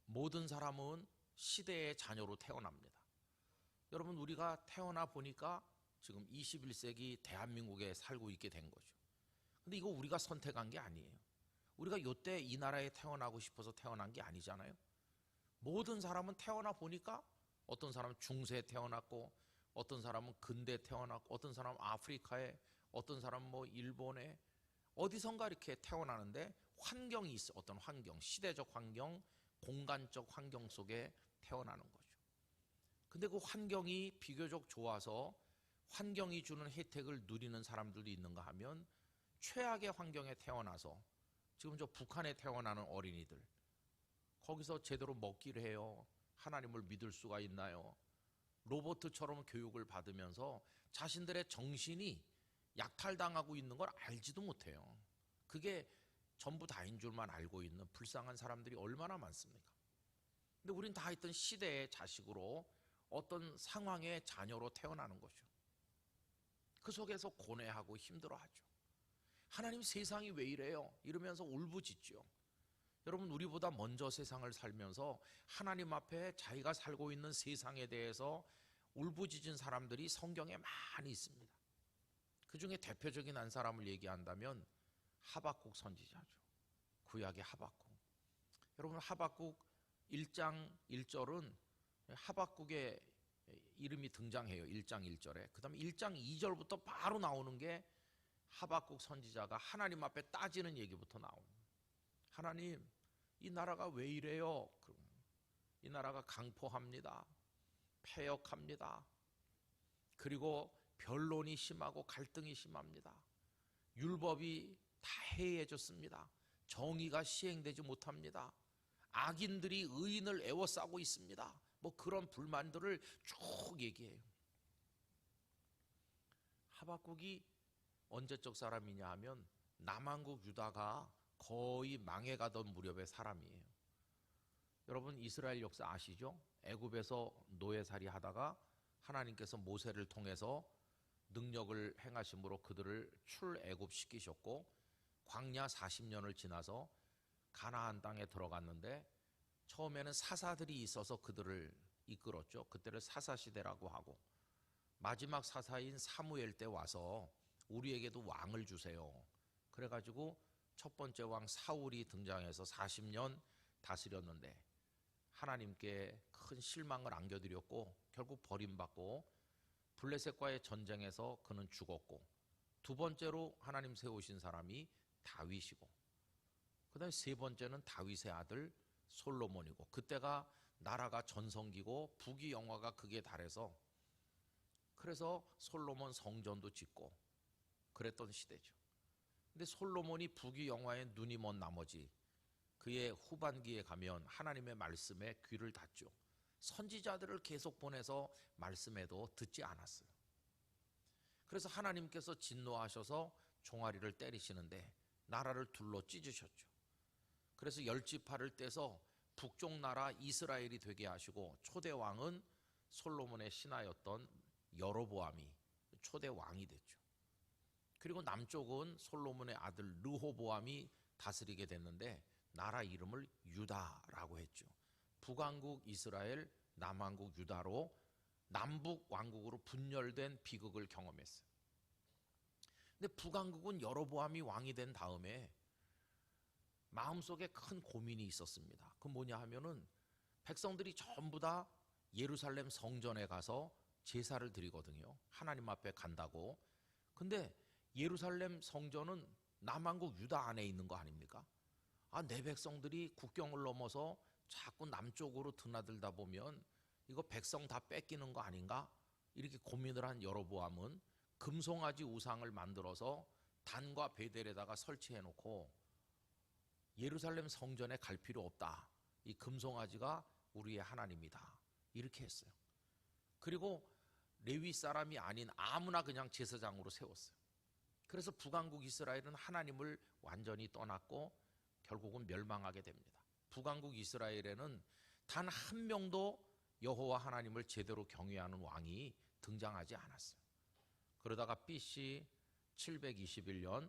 [SPEAKER 1] 모든 사람은 시대의 자녀로 태어납니다. 여러분, 우리가 태어나 보니까 지금 21세기 대한민국에 살고 있게 된 거죠. 근데 이거 우리가 선택한 게 아니에요. 우리가 이때 이 나라에 태어나고 싶어서 태어난 게 아니잖아요. 모든 사람은 태어나 보니까 어떤 사람은 중세에 태어났고, 어떤 사람은 근대에 태어났고, 어떤 사람은 아프리카에, 어떤 사람은 뭐 일본에, 어디선가 이렇게 태어나는데 환경이 있어. 어떤 환경, 시대적 환경, 공간적 환경 속에 태어나는 거죠. 근데 그 환경이 비교적 좋아서 환경이 주는 혜택을 누리는 사람들도 있는가 하면, 최악의 환경에 태어나서 지금 저 북한에 태어나는 어린이들, 거기서 제대로 먹기를 해요. 하나님을 믿을 수가 있나요? 로봇처럼 교육을 받으면서 자신들의 정신이 약탈당하고 있는 걸 알지도 못해요. 그게 전부 다인 줄만 알고 있는 불쌍한 사람들이 얼마나 많습니까? 근데 우린 다 있던 시대의 자식으로 어떤 상황의 자녀로 태어나는 거죠. 그 속에서 고뇌하고 힘들어하죠. 하나님, 세상이 왜 이래요? 이러면서 울부짖죠. 여러분, 우리보다 먼저 세상을 살면서 하나님 앞에 자기가 살고 있는 세상에 대해서 울부짖은 사람들이 성경에 많이 있습니다. 그 중에 대표적인 한 사람을 얘기한다면 하박국 선지자죠. 구약의 하박국. 여러분, 하박국 1장 1절은 하박국의 이름이 등장해요. 1장 1절에. 그 다음에 1장 2절부터 바로 나오는 게 하박국 선지자가 하나님 앞에 따지는 얘기부터 나오는 거예요. 하나님, 이 나라가 왜 이래요? 이 나라가 강포합니다. 패역합니다. 그리고 변론이 심하고 갈등이 심합니다. 율법이 다 해이해졌습니다. 정의가 시행되지 못합니다. 악인들이 의인을 애워싸고 있습니다. 뭐 그런 불만들을 쭉 얘기해요. 하박국이 언제적 사람이냐 하면 남한국 유다가 거의 망해가던 무렵의 사람이에요. 여러분, 이스라엘 역사 아시죠? 애굽에서 노예살이 하다가 하나님께서 모세를 통해서 능력을 행하심으로 그들을 출애굽시키셨고, 광야 40년을 지나서 가나안 땅에 들어갔는데 처음에는 사사들이 있어서 그들을 이끌었죠. 그때를 사사시대라고 하고, 마지막 사사인 사무엘 때 와서 우리에게도 왕을 주세요. 그래가지고 첫 번째 왕 사울이 등장해서 40년 다스렸는데 하나님께 큰 실망을 안겨드렸고 결국 버림받고 블레셋과의 전쟁에서 그는 죽었고, 두 번째로 하나님 세우신 사람이 다윗이고, 그 다음에 세 번째는 다윗의 아들 솔로몬이고, 그때가 나라가 전성기고 부귀영화가 극에 달해서 그래서 솔로몬 성전도 짓고 그랬던 시대죠. 근데 솔로몬이 부귀영화에 눈이 먼 나머지 그의 후반기에 가면 하나님의 말씀에 귀를 닫죠. 선지자들을 계속 보내서 말씀해도 듣지 않았어요. 그래서 하나님께서 진노하셔서 종아리를 때리시는데 나라를 둘러 찢으셨죠. 그래서 열지파를 떼서 북쪽 나라 이스라엘이 되게 하시고, 초대 왕은 솔로몬의 신하였던 여로보암이 초대 왕이 됐죠. 그리고 남쪽은 솔로몬의 아들 르호보암이 다스리게 됐는데 나라 이름을 유다라고 했죠. 북왕국 이스라엘, 남왕국 유다로 남북 왕국으로 분열된 비극을 경험했어요. 근데 북왕국은 여로보암이 왕이 된 다음에 마음속에 큰 고민이 있었습니다. 그 뭐냐 하면은 백성들이 전부 다 예루살렘 성전에 가서 제사를 드리거든요. 하나님 앞에 간다고. 근데 예루살렘 성전은 남왕국 유다 안에 있는 거 아닙니까? 내 백성들이 국경을 넘어서 자꾸 남쪽으로 드나들다 보면 이거 백성 다 뺏기는 거 아닌가? 이렇게 고민을 한 여로보암은 금송아지 우상을 만들어서 단과 베델에다가 설치해 놓고 예루살렘 성전에 갈 필요 없다. 이 금송아지가 우리의 하나님이다. 이렇게 했어요. 그리고 레위 사람이 아닌 아무나 그냥 제사장으로 세웠어요. 그래서 북왕국 이스라엘은 하나님을 완전히 떠났고 결국은 멸망하게 됩니다. 북왕국 이스라엘에는 단 한 명도 여호와 하나님을 제대로 경외하는 왕이 등장하지 않았어요. 그러다가 BC 721년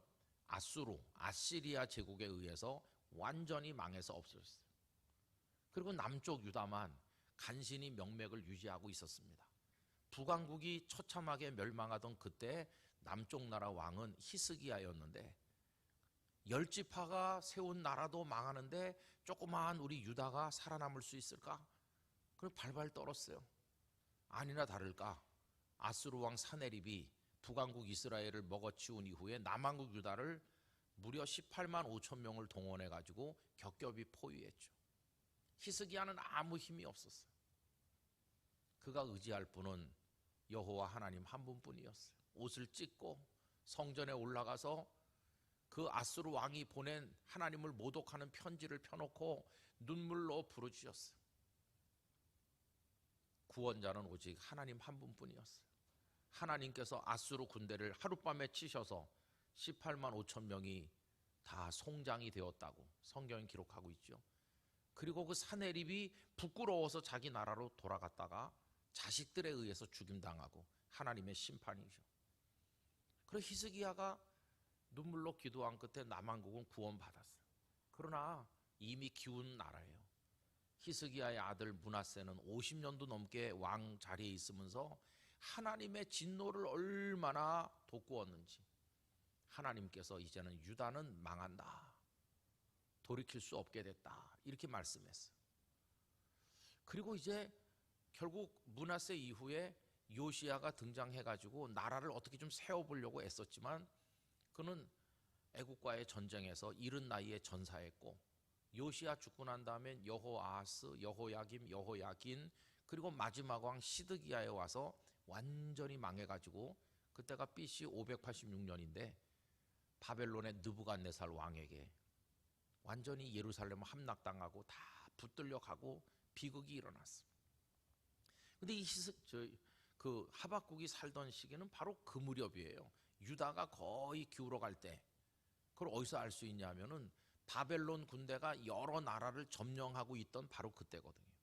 [SPEAKER 1] 아시리아 제국에 의해서 완전히 망해서 없어졌어요. 그리고 남쪽 유다만 간신히 명맥을 유지하고 있었습니다. 북왕국이 처참하게 멸망하던 그때 남쪽 나라 왕은 히스기야였는데, 열지파가 세운 나라도 망하는데 조그마한 우리 유다가 살아남을 수 있을까? 그걸 발발 떨었어요. 아니나 다를까 아수르 왕 사네립이 북왕국 이스라엘을 먹어치운 이후에 남왕국 유다를 무려 18만 5천 명을 동원해 가지고 겹겹이 포위했죠. 히스기야는 아무 힘이 없었어요. 그가 의지할 분은 여호와 하나님 한 분뿐이었어요. 옷을 찢고 성전에 올라가서 그 아수르 왕이 보낸 하나님을 모독하는 편지를 펴놓고 눈물로 부르짖었어요. 구원자는 오직 하나님 한 분뿐이었어요. 하나님께서 아수르 군대를 하룻밤에 치셔서 18만 5천 명이 다 송장이 되었다고 성경이 기록하고 있죠. 그리고 그 사네립이 부끄러워서 자기 나라로 돌아갔다가 자식들에 의해서 죽임당하고 하나님의 심판이죠. 그래서 히스기야가 눈물로 기도한 끝에 남왕국은 구원받았어요. 그러나 이미 기운 나라예요. 히스기야의 아들 므낫세는 50년도 넘게 왕 자리에 있으면서 하나님의 진노를 얼마나 돋구었는지, 하나님께서 이제는 유다는 망한다, 돌이킬 수 없게 됐다, 이렇게 말씀했어요. 그리고 이제 결국 므낫세 이후에 요시야가 등장해가지고 나라를 어떻게 좀 세워보려고 애썼지만 그는 애국과의 전쟁에서 이른 나이에 전사했고, 요시야 죽고 난 다음에 여호아하스, 여호야김, 여호야긴, 그리고 마지막 왕 시드기야에 와서 완전히 망해가지고, 그때가 BC 586년인데 바벨론의 느부갓네살 왕에게 완전히 예루살렘을 함락당하고 다 붙들려 가고 비극이 일어났어. 근데 그 하박국이 살던 시기는 바로 그 무렵이에요. 유다가 거의 기울어갈 때. 그걸 어디서 알 수 있냐면은 바벨론 군대가 여러 나라를 점령하고 있던 바로 그때거든요.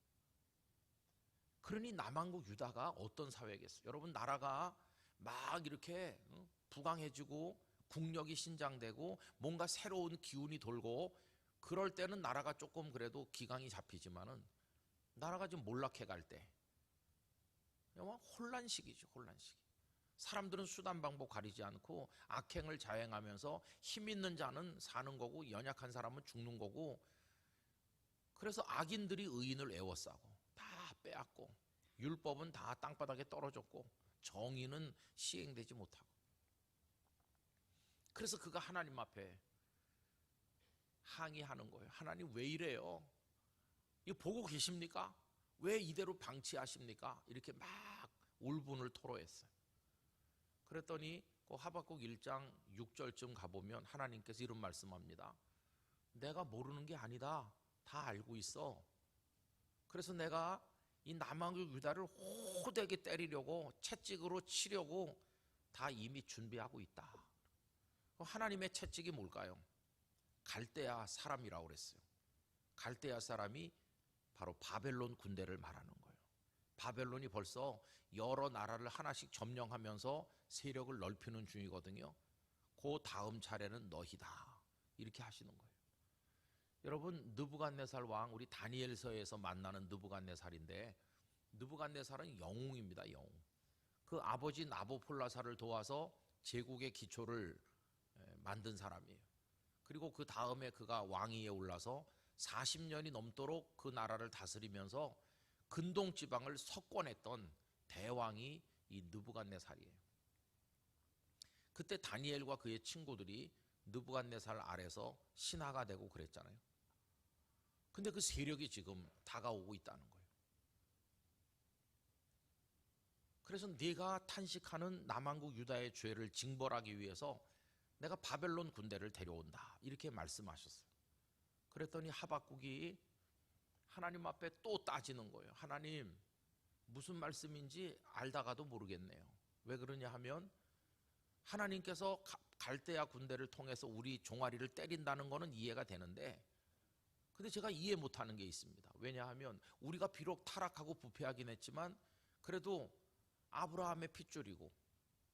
[SPEAKER 1] 그러니 남한국 유다가 어떤 사회겠어요? 여러분, 나라가 막 이렇게 부강해지고 국력이 신장되고 뭔가 새로운 기운이 돌고 그럴 때는 나라가 조금 그래도 기강이 잡히지만은 나라가 좀 몰락해 갈 때 혼란시기죠, 혼란시기. 사람들은 수단 방법 가리지 않고 악행을 자행하면서 힘 있는 자는 사는 거고 연약한 사람은 죽는 거고, 그래서 악인들이 의인을 애워싸고 다 빼앗고 율법은 다 땅바닥에 떨어졌고 정의는 시행되지 못하고, 그래서 그가 하나님 앞에 항의하는 거예요. 하나님 왜 이래요? 이거 보고 계십니까? 왜 이대로 방치하십니까? 이렇게 막 울분을 토로했어요. 그랬더니 그 하박국 1장 6절쯤 가보면 하나님께서 이런 말씀합니다. 내가 모르는 게 아니다, 다 알고 있어. 그래서 내가 이 남한국 유다를 호되게 때리려고 채찍으로 치려고 다 이미 준비하고 있다. 하나님의 채찍이 뭘까요? 갈대아 사람이라고 그랬어요. 갈대아 사람이 바로 바벨론 군대를 말하는 거예요. 바벨론이 벌써 여러 나라를 하나씩 점령하면서 세력을 넓히는 중이거든요. 그 다음 차례는 너희다, 이렇게 하시는 거예요. 여러분, 느부갓네살 왕, 우리 다니엘서에서 만나는 느부갓네살인데, 느부갓네살은 영웅입니다. 영웅. 그 아버지 나보폴라사를 도와서 제국의 기초를 만든 사람이에요. 그리고 그 다음에 그가 왕위에 올라서 40년이 넘도록 그 나라를 다스리면서 근동 지방을 석권했던 대왕이 이 느부갓네살이에요. 그때 다니엘과 그의 친구들이 느부갓네살 아래서 신하가 되고 그랬잖아요. 근데 그 세력이 지금 다가오고 있다는 거예요. 그래서 네가 탄식하는 남한국 유다의 죄를 징벌하기 위해서 내가 바벨론 군대를 데려온다, 이렇게 말씀하셨어요. 그랬더니 하박국이 하나님 앞에 또 따지는 거예요. 하나님, 무슨 말씀인지 알다가도 모르겠네요. 왜 그러냐 하면 하나님께서 갈대아 군대를 통해서 우리 종아리를 때린다는 거는 이해가 되는데, 근데 제가 이해 못하는 게 있습니다. 왜냐하면 우리가 비록 타락하고 부패하긴 했지만 그래도 아브라함의 핏줄이고,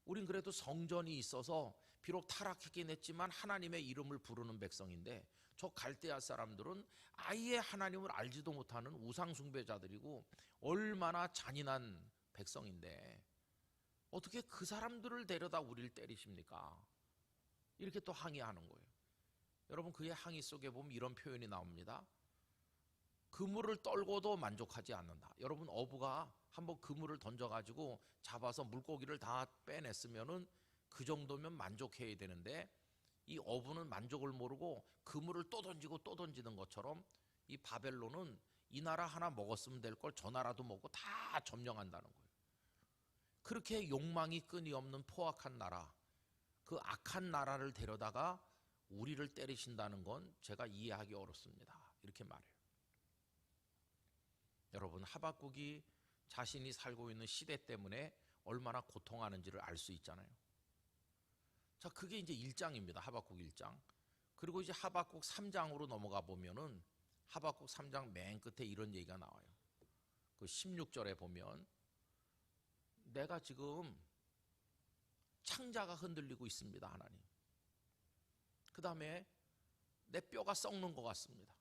[SPEAKER 1] 우린 그래도 성전이 있어서 비록 타락했긴 했지만 하나님의 이름을 부르는 백성인데, 저 갈대아 사람들은 아예 하나님을 알지도 못하는 우상 숭배자들이고 얼마나 잔인한 백성인데 어떻게 그 사람들을 데려다 우리를 때리십니까? 이렇게 또 항의하는 거예요. 여러분, 그의 항의 속에 보면 이런 표현이 나옵니다. 그물을 떨고도 만족하지 않는다. 여러분, 어부가 한번 그물을 던져가지고 잡아서 물고기를 다 빼냈으면은 그 정도면 만족해야 되는데, 이 어부는 만족을 모르고 그물을 또 던지고 또 던지는 것처럼 이 바벨론은 이 나라 하나 먹었으면 될 걸 저 나라도 먹고 다 점령한다는 거예요. 그렇게 욕망이 끊이없는 포악한 나라, 그 악한 나라를 데려다가 우리를 때리신다는 건 제가 이해하기 어렵습니다. 이렇게 말해요. 여러분, 하박국이 자신이 살고 있는 시대 때문에 얼마나 고통하는지를 알 수 있잖아요. 자, 그게 이제 1장입니다. 하박국 1장. 그리고 이제 하박국 3장으로 넘어가 보면은 하박국 3장 맨 끝에 이런 얘기가 나와요. 그 16절에 보면 내가 지금 창자가 흔들리고 있습니다, 하나님. 그 다음에 내 뼈가 썩는 것 같습니다.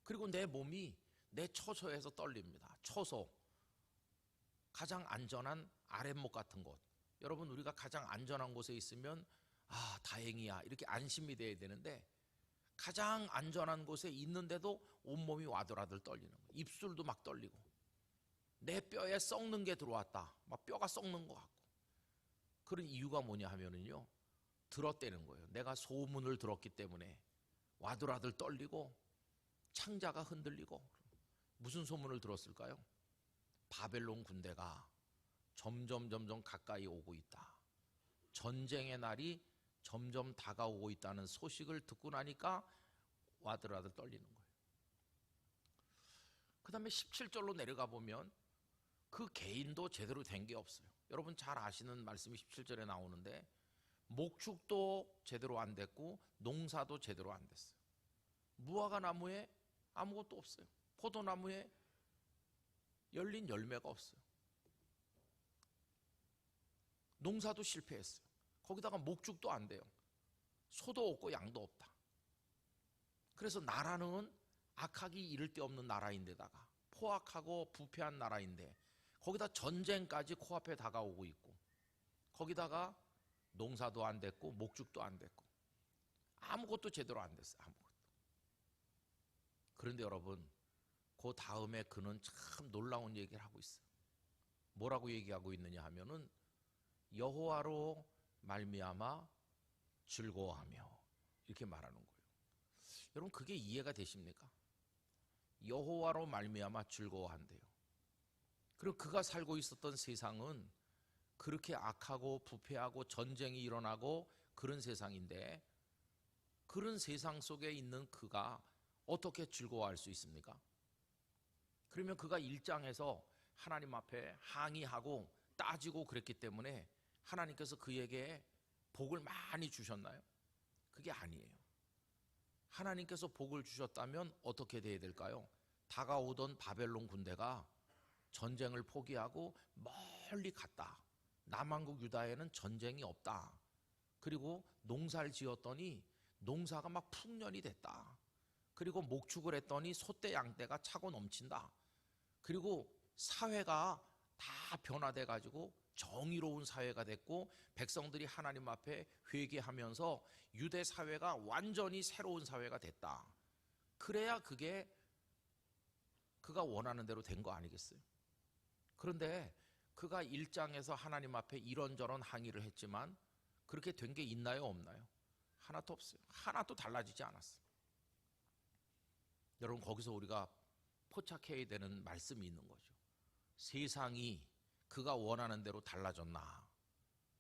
[SPEAKER 1] 그리고 내 몸이 내 처소에서 떨립니다. 처소, 가장 안전한 아랫목 같은 곳. 여러분, 우리가 가장 안전한 곳에 있으면 아, 다행이야, 이렇게 안심이 돼야 되는데 가장 안전한 곳에 있는데도 온몸이 와들와들 떨리는 거예요. 입술도 막 떨리고 내 뼈에 썩는 게 들어왔다, 막 뼈가 썩는 것 같고. 그런 이유가 뭐냐 하면은요, 들었다는 거예요. 내가 소문을 들었기 때문에 와들와들 떨리고 창자가 흔들리고. 무슨 소문을 들었을까요? 바벨론 군대가 점점 가까이 오고 있다, 전쟁의 날이 점점 다가오고 있다는 소식을 듣고 나니까 와들와들 떨리는 거예요. 그 다음에 17절로 내려가 보면 그 개인도 제대로 된 게 없어요. 여러분 잘 아시는 말씀이 17절에 나오는데, 목축도 제대로 안 됐고 농사도 제대로 안 됐어요. 무화과 나무에 아무것도 없어요. 포도나무에 열린 열매가 없어요. 농사도 실패했어요. 거기다가 목축도 안 돼요. 소도 없고 양도 없다. 그래서 나라는 악하기 이를 데 없는 나라인데다가 포악하고 부패한 나라인데 거기다 전쟁까지 코앞에 다가오고 있고, 거기다가 농사도 안 됐고 목축도 안 됐고 아무것도 제대로 안 됐어요. 아무것도. 그런데 여러분, 그 다음에 그는 참 놀라운 얘기를 하고 있어요. 뭐라고 얘기하고 있느냐 하면은 여호와로 말미암아 즐거워하며, 이렇게 말하는 거예요. 여러분 그게 이해가 되십니까? 여호와로 말미암아 즐거워한대요. 그리고 그가 살고 있었던 세상은 그렇게 악하고 부패하고 전쟁이 일어나고 그런 세상인데, 그런 세상 속에 있는 그가 어떻게 즐거워할 수 있습니까? 그러면 그가 1장에서 하나님 앞에 항의하고 따지고 그랬기 때문에 하나님께서 그에게 복을 많이 주셨나요? 그게 아니에요. 하나님께서 복을 주셨다면 어떻게 돼야 될까요? 다가오던 바벨론 군대가 전쟁을 포기하고 멀리 갔다. 남한국 유다에는 전쟁이 없다. 그리고 농사를 지었더니 농사가 막 풍년이 됐다. 그리고 목축을 했더니 소떼 양떼가 차고 넘친다. 그리고 사회가 다 변화돼 가지고 정의로운 사회가 됐고 백성들이 하나님 앞에 회개하면서 유대 사회가 완전히 새로운 사회가 됐다. 그래야 그게 그가 원하는 대로 된 거 아니겠어요? 그런데 그가 1장에서 하나님 앞에 이런저런 항의를 했지만 그렇게 된 게 있나요, 없나요? 하나도 없어요. 하나도 달라지지 않았어요. 여러분 거기서 우리가 포착해야 되는 말씀이 있는 거죠. 세상이 그가 원하는 대로 달라졌나?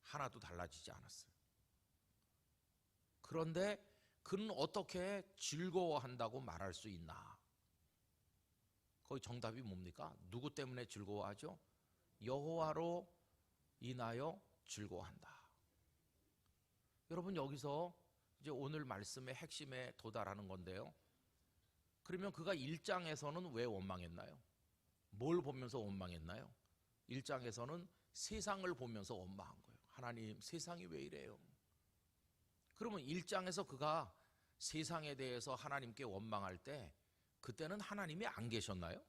[SPEAKER 1] 하나도 달라지지 않았어요. 그런데 그는 어떻게 즐거워한다고 말할 수 있나? 거기 정답이 뭡니까? 누구 때문에 즐거워하죠? 여호와로 인하여 즐거워한다. 여러분 여기서 이제 오늘 말씀의 핵심에 도달하는 건데요. 그러면 그가 1장에서는 왜 원망했나요? 뭘 보면서 원망했나요? 1장에서는 세상을 보면서 원망한 거예요. 하나님, 세상이 왜 이래요? 그러면 1장에서 그가 세상에 대해서 하나님께 원망할 때 그때는 하나님이 안 계셨나요?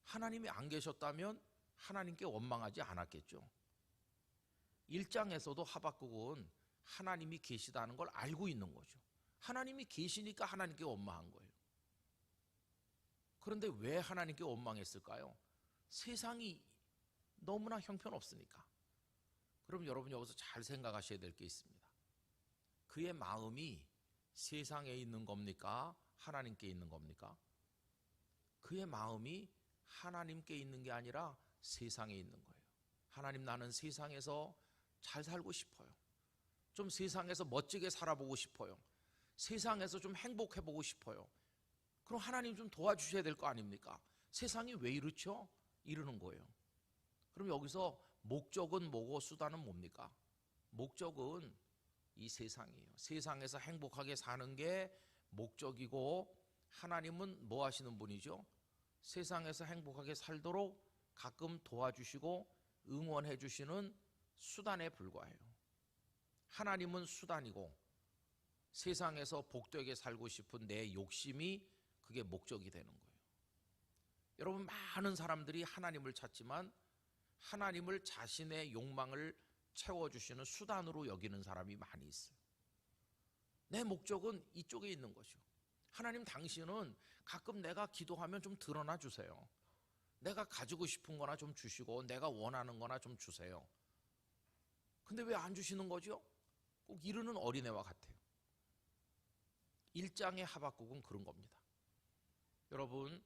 [SPEAKER 1] 하나님이 안 계셨다면 하나님께 원망하지 않았겠죠. 1장에서도 하박국은 하나님이 계시다는 걸 알고 있는 거죠. 하나님이 계시니까 하나님께 원망한 거예요. 그런데 왜 하나님께 원망했을까요? 세상이 너무나 형편없으니까. 그럼 여러분 여기서 잘 생각하셔야 될 게 있습니다. 그의 마음이 세상에 있는 겁니까? 하나님께 있는 겁니까? 그의 마음이 하나님께 있는 게 아니라 세상에 있는 거예요. 하나님, 나는 세상에서 잘 살고 싶어요. 좀 세상에서 멋지게 살아보고 싶어요. 세상에서 좀 행복해보고 싶어요. 그럼 하나님 좀 도와주셔야 될 거 아닙니까? 세상이 왜 이렇죠? 이러는 거예요. 그럼 여기서 목적은 뭐고 수단은 뭡니까? 목적은 이 세상이에요. 세상에서 행복하게 사는 게 목적이고, 하나님은 뭐 하시는 분이죠? 세상에서 행복하게 살도록 가끔 도와주시고 응원해 주시는 수단에 불과해요. 하나님은 수단이고 세상에서 복되게 살고 싶은 내 욕심이 그게 목적이 되는 거예요. 여러분, 많은 사람들이 하나님을 찾지만 하나님을 자신의 욕망을 채워주시는 수단으로 여기는 사람이 많이 있어요. 내 목적은 이쪽에 있는 거죠. 하나님, 당신은 가끔 내가 기도하면 좀 드러나 주세요. 내가 가지고 싶은 거나 좀 주시고 내가 원하는 거나 좀 주세요. 근데 왜 안 주시는 거죠? 꼭 이르는 어린애와 같아요. 1장의 하박국은 그런 겁니다. 여러분,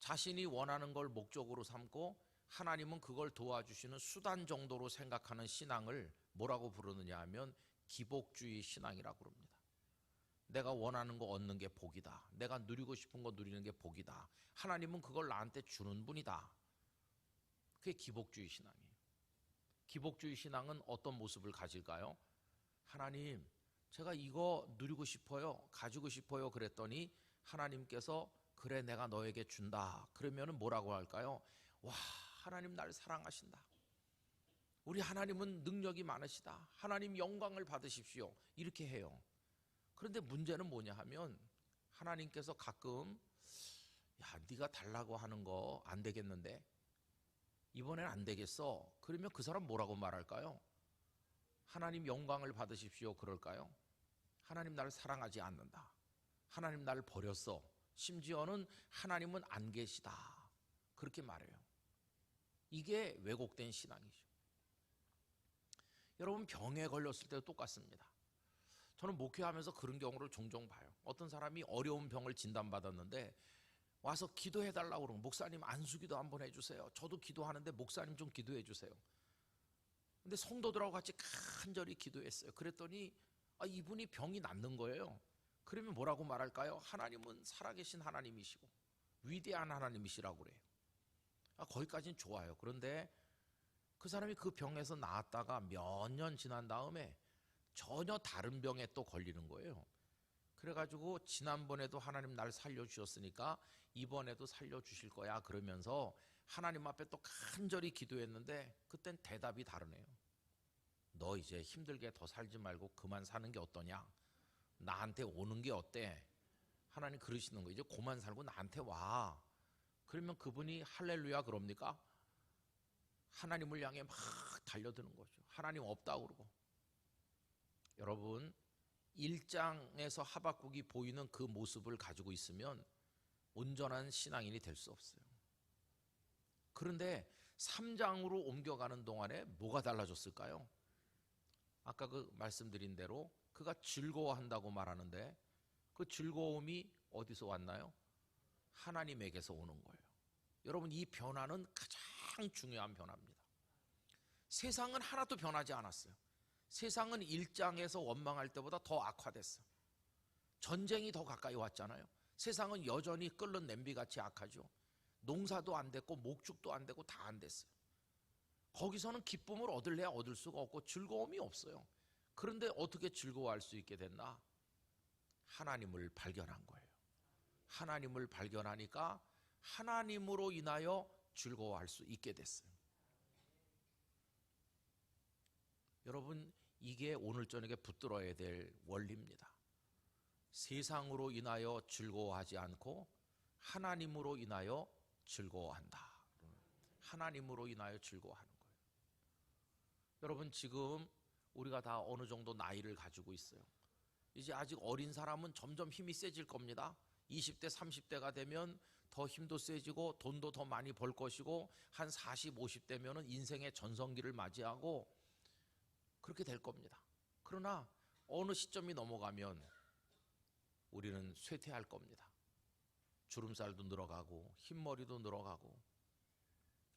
[SPEAKER 1] 자신이 원하는 걸 목적으로 삼고 하나님은 그걸 도와주시는 수단 정도로 생각하는 신앙을 뭐라고 부르느냐 하면 기복주의 신앙이라고 부릅니다. 내가 원하는 거 얻는 게 복이다. 내가 누리고 싶은 거 누리는 게 복이다. 하나님은 그걸 나한테 주는 분이다. 그게 기복주의 신앙이에요. 기복주의 신앙은 어떤 모습을 가질까요? 하나님, 제가 이거 누리고 싶어요. 가지고 싶어요. 그랬더니 하나님께서 그래, 내가 너에게 준다. 그러면 뭐라고 할까요? 와, 하나님 날 사랑하신다. 우리 하나님은 능력이 많으시다. 하나님 영광을 받으십시오. 이렇게 해요. 그런데 문제는 뭐냐 하면 하나님께서 가끔 야, 네가 달라고 하는 거 안 되겠는데? 이번엔 안 되겠어. 그러면 그 사람 뭐라고 말할까요? 하나님 영광을 받으십시오. 그럴까요? 하나님 나를 사랑하지 않는다. 하나님 나를 버렸어. 심지어는 하나님은 안 계시다. 그렇게 말해요. 이게 왜곡된 신앙이죠. 여러분, 병에 걸렸을 때도 똑같습니다. 저는 목회하면서 그런 경우를 종종 봐요. 어떤 사람이 어려운 병을 진단받았는데 와서 기도해달라고 그러고, 목사님 안수기도 한번 해주세요. 저도 기도하는데 목사님 좀 기도해 주세요. 근데 성도들하고 같이 간절히 기도했어요. 그랬더니 이분이 병이 낫는 거예요. 그러면 뭐라고 말할까요? 하나님은 살아계신 하나님이시고 위대한 하나님이시라고 그래요. 거기까지는 좋아요. 그런데 그 사람이 그 병에서 나았다가 몇 년 지난 다음에 전혀 다른 병에 또 걸리는 거예요. 그래가지고 지난번에도 하나님 날 살려주셨으니까 이번에도 살려주실 거야 그러면서 하나님 앞에 또 간절히 기도했는데 그땐 대답이 다르네요. 너 이제 힘들게 더 살지 말고 그만 사는 게 어떠냐? 나한테 오는 게 어때? 하나님 그러시는 거예요. 이제 그만 살고 나한테 와. 그러면 그분이 할렐루야 그럽니까? 하나님을 향해 막 달려드는 거죠. 하나님 없다고 그러고. 여러분, 1장에서 하박국이 보이는 그 모습을 가지고 있으면 온전한 신앙인이 될 수 없어요. 그런데 3장으로 옮겨가는 동안에 뭐가 달라졌을까요? 아까 그 말씀드린 대로 그가 즐거워한다고 말하는데 그 즐거움이 어디서 왔나요? 하나님에게서 오는 거예요. 여러분, 이 변화는 가장 중요한 변화입니다. 세상은 하나도 변하지 않았어요. 세상은 1장에서 원망할 때보다 더 악화됐어요. 전쟁이 더 가까이 왔잖아요. 세상은 여전히 끓는 냄비같이 악하죠. 농사도 안 됐고 목축도 안 되고 다 안 됐어요. 거기서는 기쁨을 얻을래야 얻을 수가 없고 즐거움이 없어요. 그런데 어떻게 즐거워할 수 있게 됐나? 하나님을 발견한 거예요. 하나님을 발견하니까 하나님으로 인하여 즐거워할 수 있게 됐어요. 여러분, 이게 오늘 저녁에 붙들어야 될 원리입니다. 세상으로 인하여 즐거워하지 않고 하나님으로 인하여 즐거워한다. 하나님으로 인하여 즐거워하는 거예요. 여러분, 지금 우리가 다 어느 정도 나이를 가지고 있어요. 이제 아직 어린 사람은 점점 힘이 세질 겁니다. 20대, 30대가 되면 더 힘도 세지고 돈도 더 많이 벌 것이고 한 40, 50대면은 인생의 전성기를 맞이하고 그렇게 될 겁니다. 그러나 어느 시점이 넘어가면 우리는 쇠퇴할 겁니다. 주름살도 늘어가고 흰머리도 늘어가고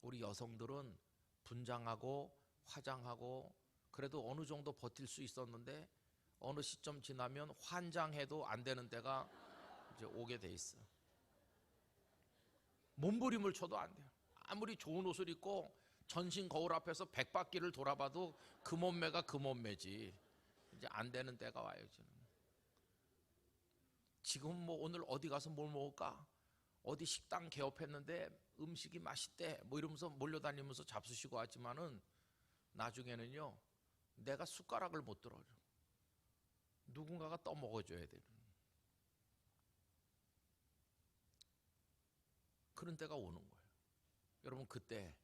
[SPEAKER 1] 우리 여성들은 분장하고 화장하고 그래도 어느 정도 버틸 수 있었는데 어느 시점 지나면 환장해도 안 되는 때가 이제 오게 돼 있어요. 몸부림을 쳐도 안 돼요. 아무리 좋은 옷을 입고 전신 거울 앞에서 100바퀴를 돌아봐도 그 몸매가 그 몸매지. 이제 안 되는 때가 와요. 지금 뭐 오늘 어디 가서 뭘 먹을까? 어디 식당 개업했는데 음식이 맛있대 뭐 이러면서 몰려다니면서 잡수시고 하지만은 나중에는요 내가 숟가락을 못 들어요. 누군가가 떠먹어줘야 돼요. 그런 때가 오는 거예요. 여러분, 그때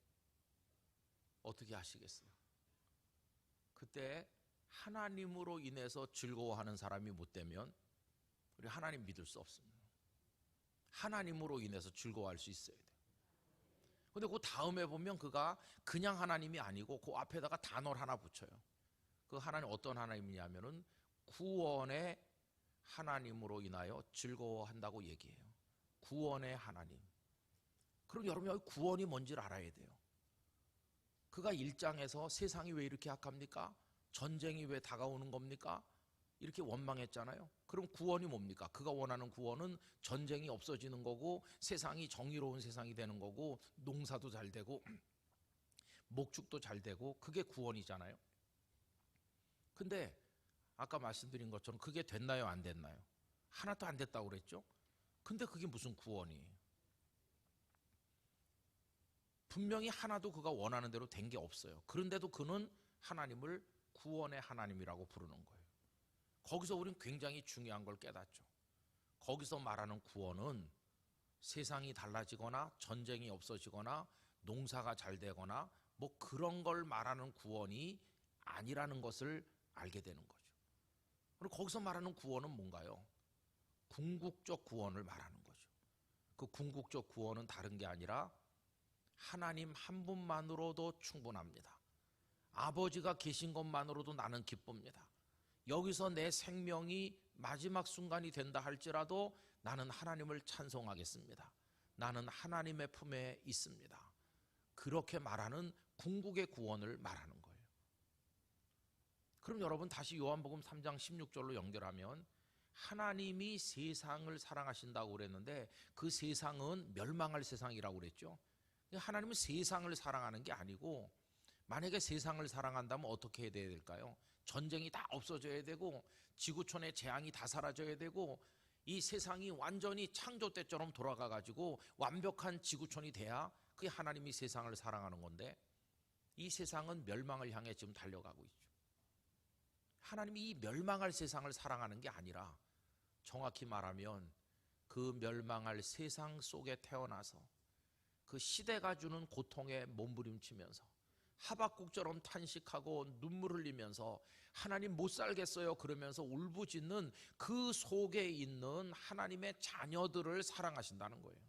[SPEAKER 1] 어떻게 하시겠어요? 그때 하나님으로 인해서 즐거워하는 사람이 못 되면 우리 하나님 믿을 수 없습니다. 하나님으로 인해서 즐거워할 수 있어야 돼요. 근데 그 다음에 보면 그가 그냥 하나님이 아니고 그 앞에다가 단어를 하나 붙여요. 그 하나님 어떤 하나님이냐면은 구원의 하나님으로 인하여 즐거워한다고 얘기해요. 구원의 하나님. 그럼 여러분 여기 구원이 뭔지를 알아야 돼요. 그가 1장에서 세상이 왜 이렇게 악합니까? 전쟁이 왜 다가오는 겁니까? 이렇게 원망했잖아요. 그럼 구원이 뭡니까? 그가 원하는 구원은 전쟁이 없어지는 거고 세상이 정의로운 세상이 되는 거고 농사도 잘 되고 목축도 잘 되고 그게 구원이잖아요. 근데 아까 말씀드린 것처럼 그게 됐나요? 안 됐나요? 하나도 안 됐다고 그랬죠? 근데 그게 무슨 구원이에요? 분명히 하나도 그가 원하는 대로 된 게 없어요. 그런데도 그는 하나님을 구원의 하나님이라고 부르는 거예요. 거기서 우리는 굉장히 중요한 걸 깨닫죠. 거기서 말하는 구원은 세상이 달라지거나 전쟁이 없어지거나 농사가 잘 되거나 뭐 그런 걸 말하는 구원이 아니라는 것을 알게 되는 거죠. 그리고 거기서 말하는 구원은 뭔가요? 궁극적 구원을 말하는 거죠. 그 궁극적 구원은 다른 게 아니라 하나님 한 분만으로도 충분합니다. 아버지가 계신 것만으로도 나는 기쁩니다. 여기서 내 생명이 마지막 순간이 된다 할지라도 나는 하나님을 찬송하겠습니다. 나는 하나님의 품에 있습니다. 그렇게 말하는 궁극의 구원을 말하는 거예요. 그럼 여러분 다시 요한복음 3장 16절로 연결하면 하나님이 세상을 사랑하신다고 그랬는데 그 세상은 멸망할 세상이라고 그랬죠. 하나님은 세상을 사랑하는 게 아니고 만약에 세상을 사랑한다면 어떻게 해야 될까요? 전쟁이 다 없어져야 되고 지구촌의 재앙이 다 사라져야 되고 이 세상이 완전히 창조 때처럼 돌아가 가지고 완벽한 지구촌이 돼야 그게 하나님이 세상을 사랑하는 건데 이 세상은 멸망을 향해 지금 달려가고 있죠. 하나님이 이 멸망할 세상을 사랑하는 게 아니라 정확히 말하면 그 멸망할 세상 속에 태어나서 그 시대가 주는 고통에 몸부림치면서 하박국처럼 탄식하고 눈물 흘리면서 하나님 못 살겠어요 그러면서 울부짖는 그 속에 있는 하나님의 자녀들을 사랑하신다는 거예요.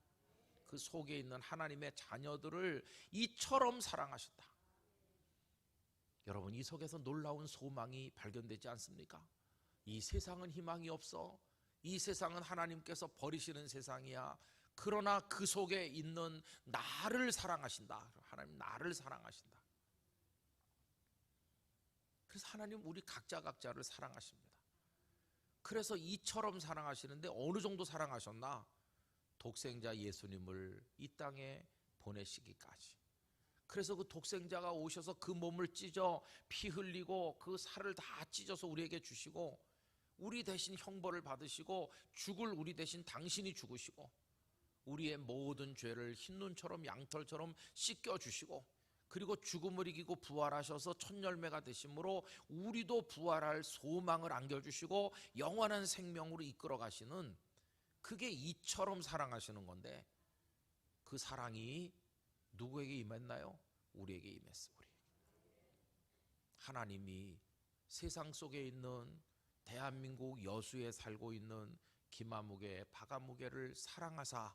[SPEAKER 1] 그 속에 있는 하나님의 자녀들을 이처럼 사랑하신다. 여러분 이 속에서 놀라운 소망이 발견되지 않습니까? 이 세상은 희망이 없어. 이 세상은 하나님께서 버리시는 세상이야. 그러나 그 속에 있는 나를 사랑하신다. 하나님 나를 사랑하신다. 그래서 하나님 우리 각자를 사랑하십니다. 그래서 이처럼 사랑하시는데 어느 정도 사랑하셨나? 독생자 예수님을 이 땅에 보내시기까지. 그래서 그 독생자가 오셔서 그 몸을 찢어 피 흘리고 그 살을 다 찢어서 우리에게 주시고 우리 대신 형벌을 받으시고 죽을 우리 대신 당신이 죽으시고 우리의 모든 죄를 흰눈처럼 양털처럼 씻겨주시고 그리고 죽음을 이기고 부활하셔서 첫 열매가 되심으로 우리도 부활할 소망을 안겨주시고 영원한 생명으로 이끌어 가시는 그게 이처럼 사랑하시는 건데 그 사랑이 누구에게 임했나요? 우리에게 임했어. 우리에게. 하나님이 세상 속에 있는 대한민국 여수에 살고 있는 김아무개, 박아무개를 사랑하사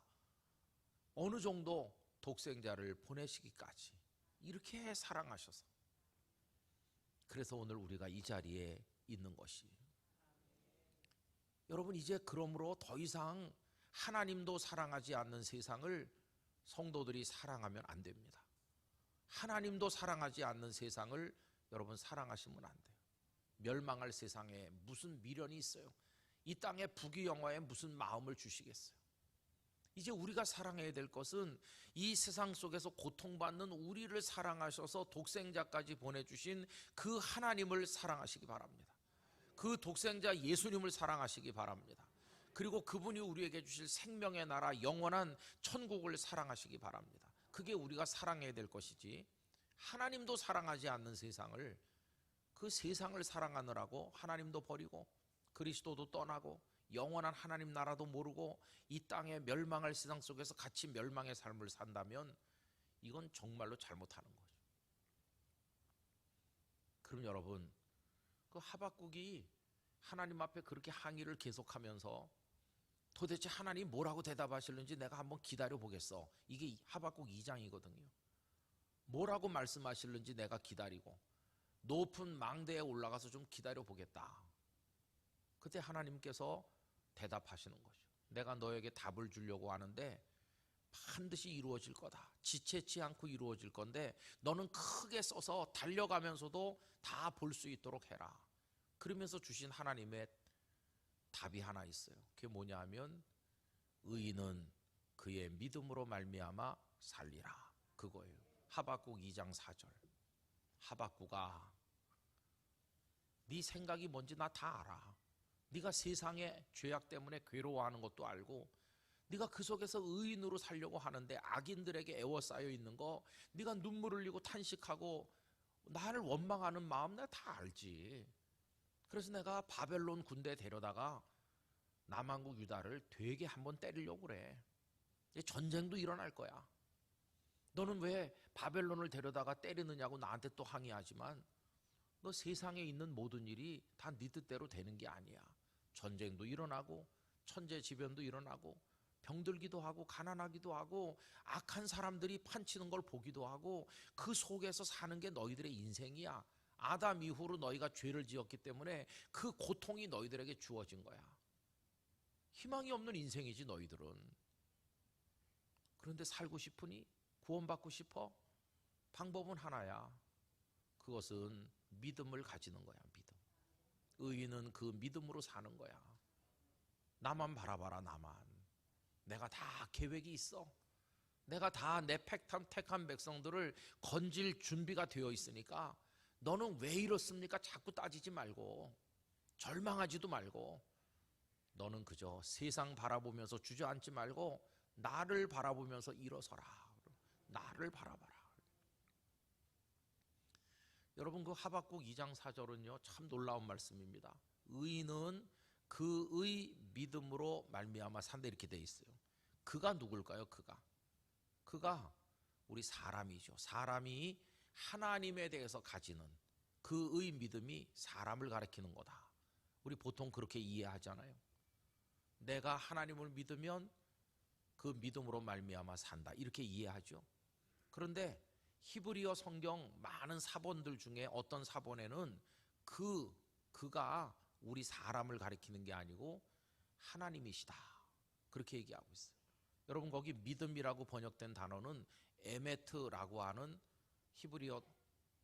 [SPEAKER 1] 어느 정도 독생자를 보내시기까지 이렇게 사랑하셔서 그래서 오늘 우리가 이 자리에 있는 것이 여러분 이제 그러므로 더 이상 하나님도 사랑하지 않는 세상을 성도들이 사랑하면 안 됩니다. 하나님도 사랑하지 않는 세상을 여러분 사랑하시면 안 돼요. 멸망할 세상에 무슨 미련이 있어요? 이 땅의 부귀영화에 무슨 마음을 주시겠어요? 이제 우리가 사랑해야 될 것은 이 세상 속에서 고통받는 우리를 사랑하셔서 독생자까지 보내주신 그 하나님을 사랑하시기 바랍니다. 그 독생자 예수님을 사랑하시기 바랍니다. 그리고 그분이 우리에게 주실 생명의 나라 영원한 천국을 사랑하시기 바랍니다. 그게 우리가 사랑해야 될 것이지 하나님도 사랑하지 않는 세상을 그 세상을 사랑하느라고 하나님도 버리고 그리스도도 떠나고 영원한 하나님 나라도 모르고 이 땅에 멸망할 세상 속에서 같이 멸망의 삶을 산다면 이건 정말로 잘못하는 거죠. 그럼 여러분, 그 하박국이 하나님 앞에 그렇게 항의를 계속하면서 도대체 하나님 뭐라고 대답하실는지 내가 한번 기다려 보겠어. 이게 하박국 2장이거든요. 뭐라고 말씀하실는지 내가 기다리고 높은 망대에 올라가서 좀 기다려 보겠다. 그때 하나님께서 대답하시는 거죠. 내가 너에게 답을 주려고 하는데 반드시 이루어질 거다. 지체치 않고 이루어질 건데 너는 크게 써서 달려가면서도 다 볼 수 있도록 해라. 그러면서 주신 하나님의 답이 하나 있어요. 그게 뭐냐 하면 의인은 그의 믿음으로 말미암아 살리라. 그거예요. 하박국 2장 4절. 하박국아, 네 생각이 뭔지 나 다 알아. 네가 세상의 죄악 때문에 괴로워하는 것도 알고 네가 그 속에서 의인으로 살려고 하는데 악인들에게 애워싸여 있는 거, 네가 눈물 흘리고 탄식하고 나를 원망하는 마음 내가 다 알지. 그래서 내가 바벨론 군대 데려다가 남한국 유다를 되게 한번 때리려고 그래. 전쟁도 일어날 거야. 너는 왜 바벨론을 데려다가 때리느냐고 나한테 또 항의하지만 너 세상에 있는 모든 일이 다 네 뜻대로 되는 게 아니야. 전쟁도 일어나고 천재지변도 일어나고 병들기도 하고 가난하기도 하고 악한 사람들이 판치는 걸 보기도 하고 그 속에서 사는 게 너희들의 인생이야. 아담 이후로 너희가 죄를 지었기 때문에 그 고통이 너희들에게 주어진 거야. 희망이 없는 인생이지 너희들은. 그런데 살고 싶으니? 구원받고 싶어? 방법은 하나야. 그것은 믿음을 가지는 거야. 믿음. 의인은 그 믿음으로 사는 거야. 나만 바라봐라. 나만. 내가 다 계획이 있어. 내가 다 내 택한 백성들을 건질 준비가 되어 있으니까 너는 왜 이렇습니까? 자꾸 따지지 말고 절망하지도 말고 너는 그저 세상 바라보면서 주저앉지 말고 나를 바라보면서 일어서라. 나를 바라봐라. 여러분, 그 하박국 2장 4절은요 참 놀라운 말씀입니다. 의인은 그의 믿음으로 말미암아 산다 이렇게 돼 있어요. 그가 누굴까요? 그가 우리 사람이죠. 사람이 하나님에 대해서 가지는 그의 믿음이 사람을 가리키는 거다. 우리 보통 그렇게 이해하잖아요. 내가 하나님을 믿으면 그 믿음으로 말미암아 산다 이렇게 이해하죠. 그런데 히브리어 성경 많은 사본들 중에 어떤 사본에는 그가 우리 사람을 가리키는 게 아니고 하나님이시다 그렇게 얘기하고 있어요. 여러분, 거기 믿음이라고 번역된 단어는 에메트라고 하는 히브리어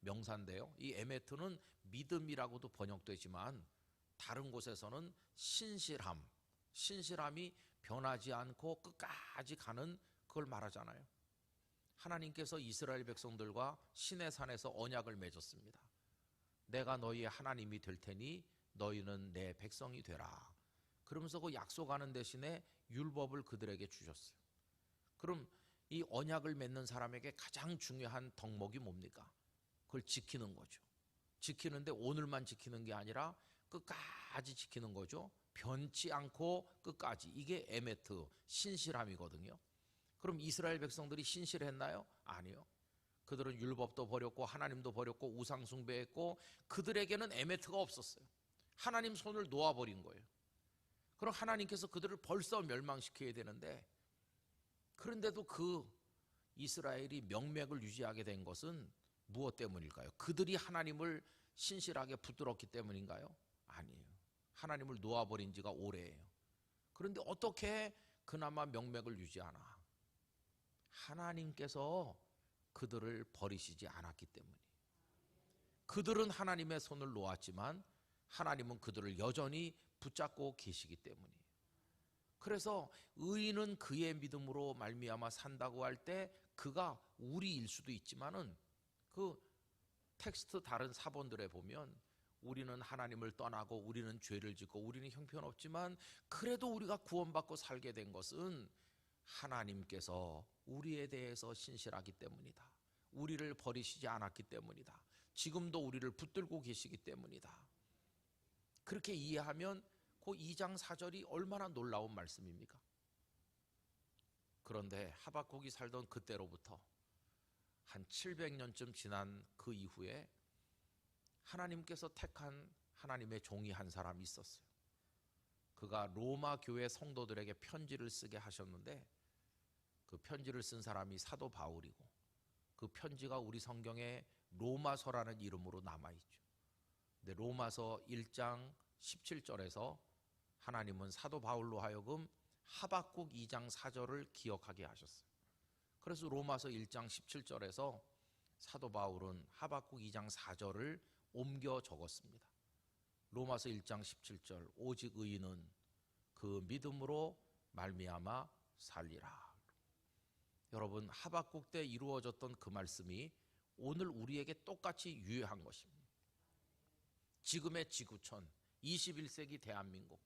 [SPEAKER 1] 명사인데요. 이 에메트는 믿음이라고도 번역되지만 다른 곳에서는 신실함이 변하지 않고 끝까지 가는 그걸 말하잖아요. 하나님께서 이스라엘 백성들과 시내산에서 언약을 맺었습니다. 내가 너희의 하나님이 될 테니 너희는 내 백성이 되라. 그러면서 그 약속하는 대신에 율법을 그들에게 주셨어요. 그럼 이 언약을 맺는 사람에게 가장 중요한 덕목이 뭡니까? 그걸 지키는 거죠. 지키는데 오늘만 지키는 게 아니라 끝까지 지키는 거죠. 변치 않고 끝까지. 이게 에메트, 신실함이거든요. 그럼 이스라엘 백성들이 신실했나요? 아니요. 그들은 율법도 버렸고 하나님도 버렸고 우상 숭배했고 그들에게는 에메트가 없었어요. 하나님 손을 놓아버린 거예요. 그럼 하나님께서 그들을 벌써 멸망시켜야 되는데, 그런데도 그 이스라엘이 명맥을 유지하게 된 것은 무엇 때문일까요? 그들이 하나님을 신실하게 붙들었기 때문인가요? 아니에요. 하나님을 놓아버린 지가 오래예요. 그런데 어떻게 그나마 명맥을 유지하나? 하나님께서 그들을 버리시지 않았기 때문이에요. 그들은 하나님의 손을 놓았지만 하나님은 그들을 여전히 붙잡고 계시기 때문이에요. 그래서 의인은 그의 믿음으로 말미암아 산다고 할 때 그가 우리일 수도 있지만은 그 텍스트 다른 사본들에 보면 우리는 하나님을 떠나고 우리는 죄를 짓고 우리는 형편없지만 그래도 우리가 구원받고 살게 된 것은 하나님께서 우리에 대해서 신실하기 때문이다. 우리를 버리시지 않았기 때문이다. 지금도 우리를 붙들고 계시기 때문이다. 그렇게 이해하면 그 2장 4절이 얼마나 놀라운 말씀입니까? 그런데 하박국이 살던 그때로부터 한 700년쯤 지난 그 이후에 하나님께서 택한 하나님의 종이 한 사람이 있었어요. 그가 로마 교회 성도들에게 편지를 쓰게 하셨는데 그 편지를 쓴 사람이 사도 바울이고 그 편지가 우리 성경에 로마서라는 이름으로 남아있죠. 근데 로마서 1장 17절에서 하나님은 사도 바울로 하여금 하박국 2장 4절을 기억하게 하셨어요. 그래서 로마서 1장 17절에서 사도 바울은 하박국 2장 4절을 옮겨 적었습니다. 로마서 1장 17절 오직 의인은 그 믿음으로 말미암아 살리라. 여러분, 하박국 때 이루어졌던 그 말씀이 오늘 우리에게 똑같이 유효한 것입니다. 지금의 지구촌 21세기 대한민국,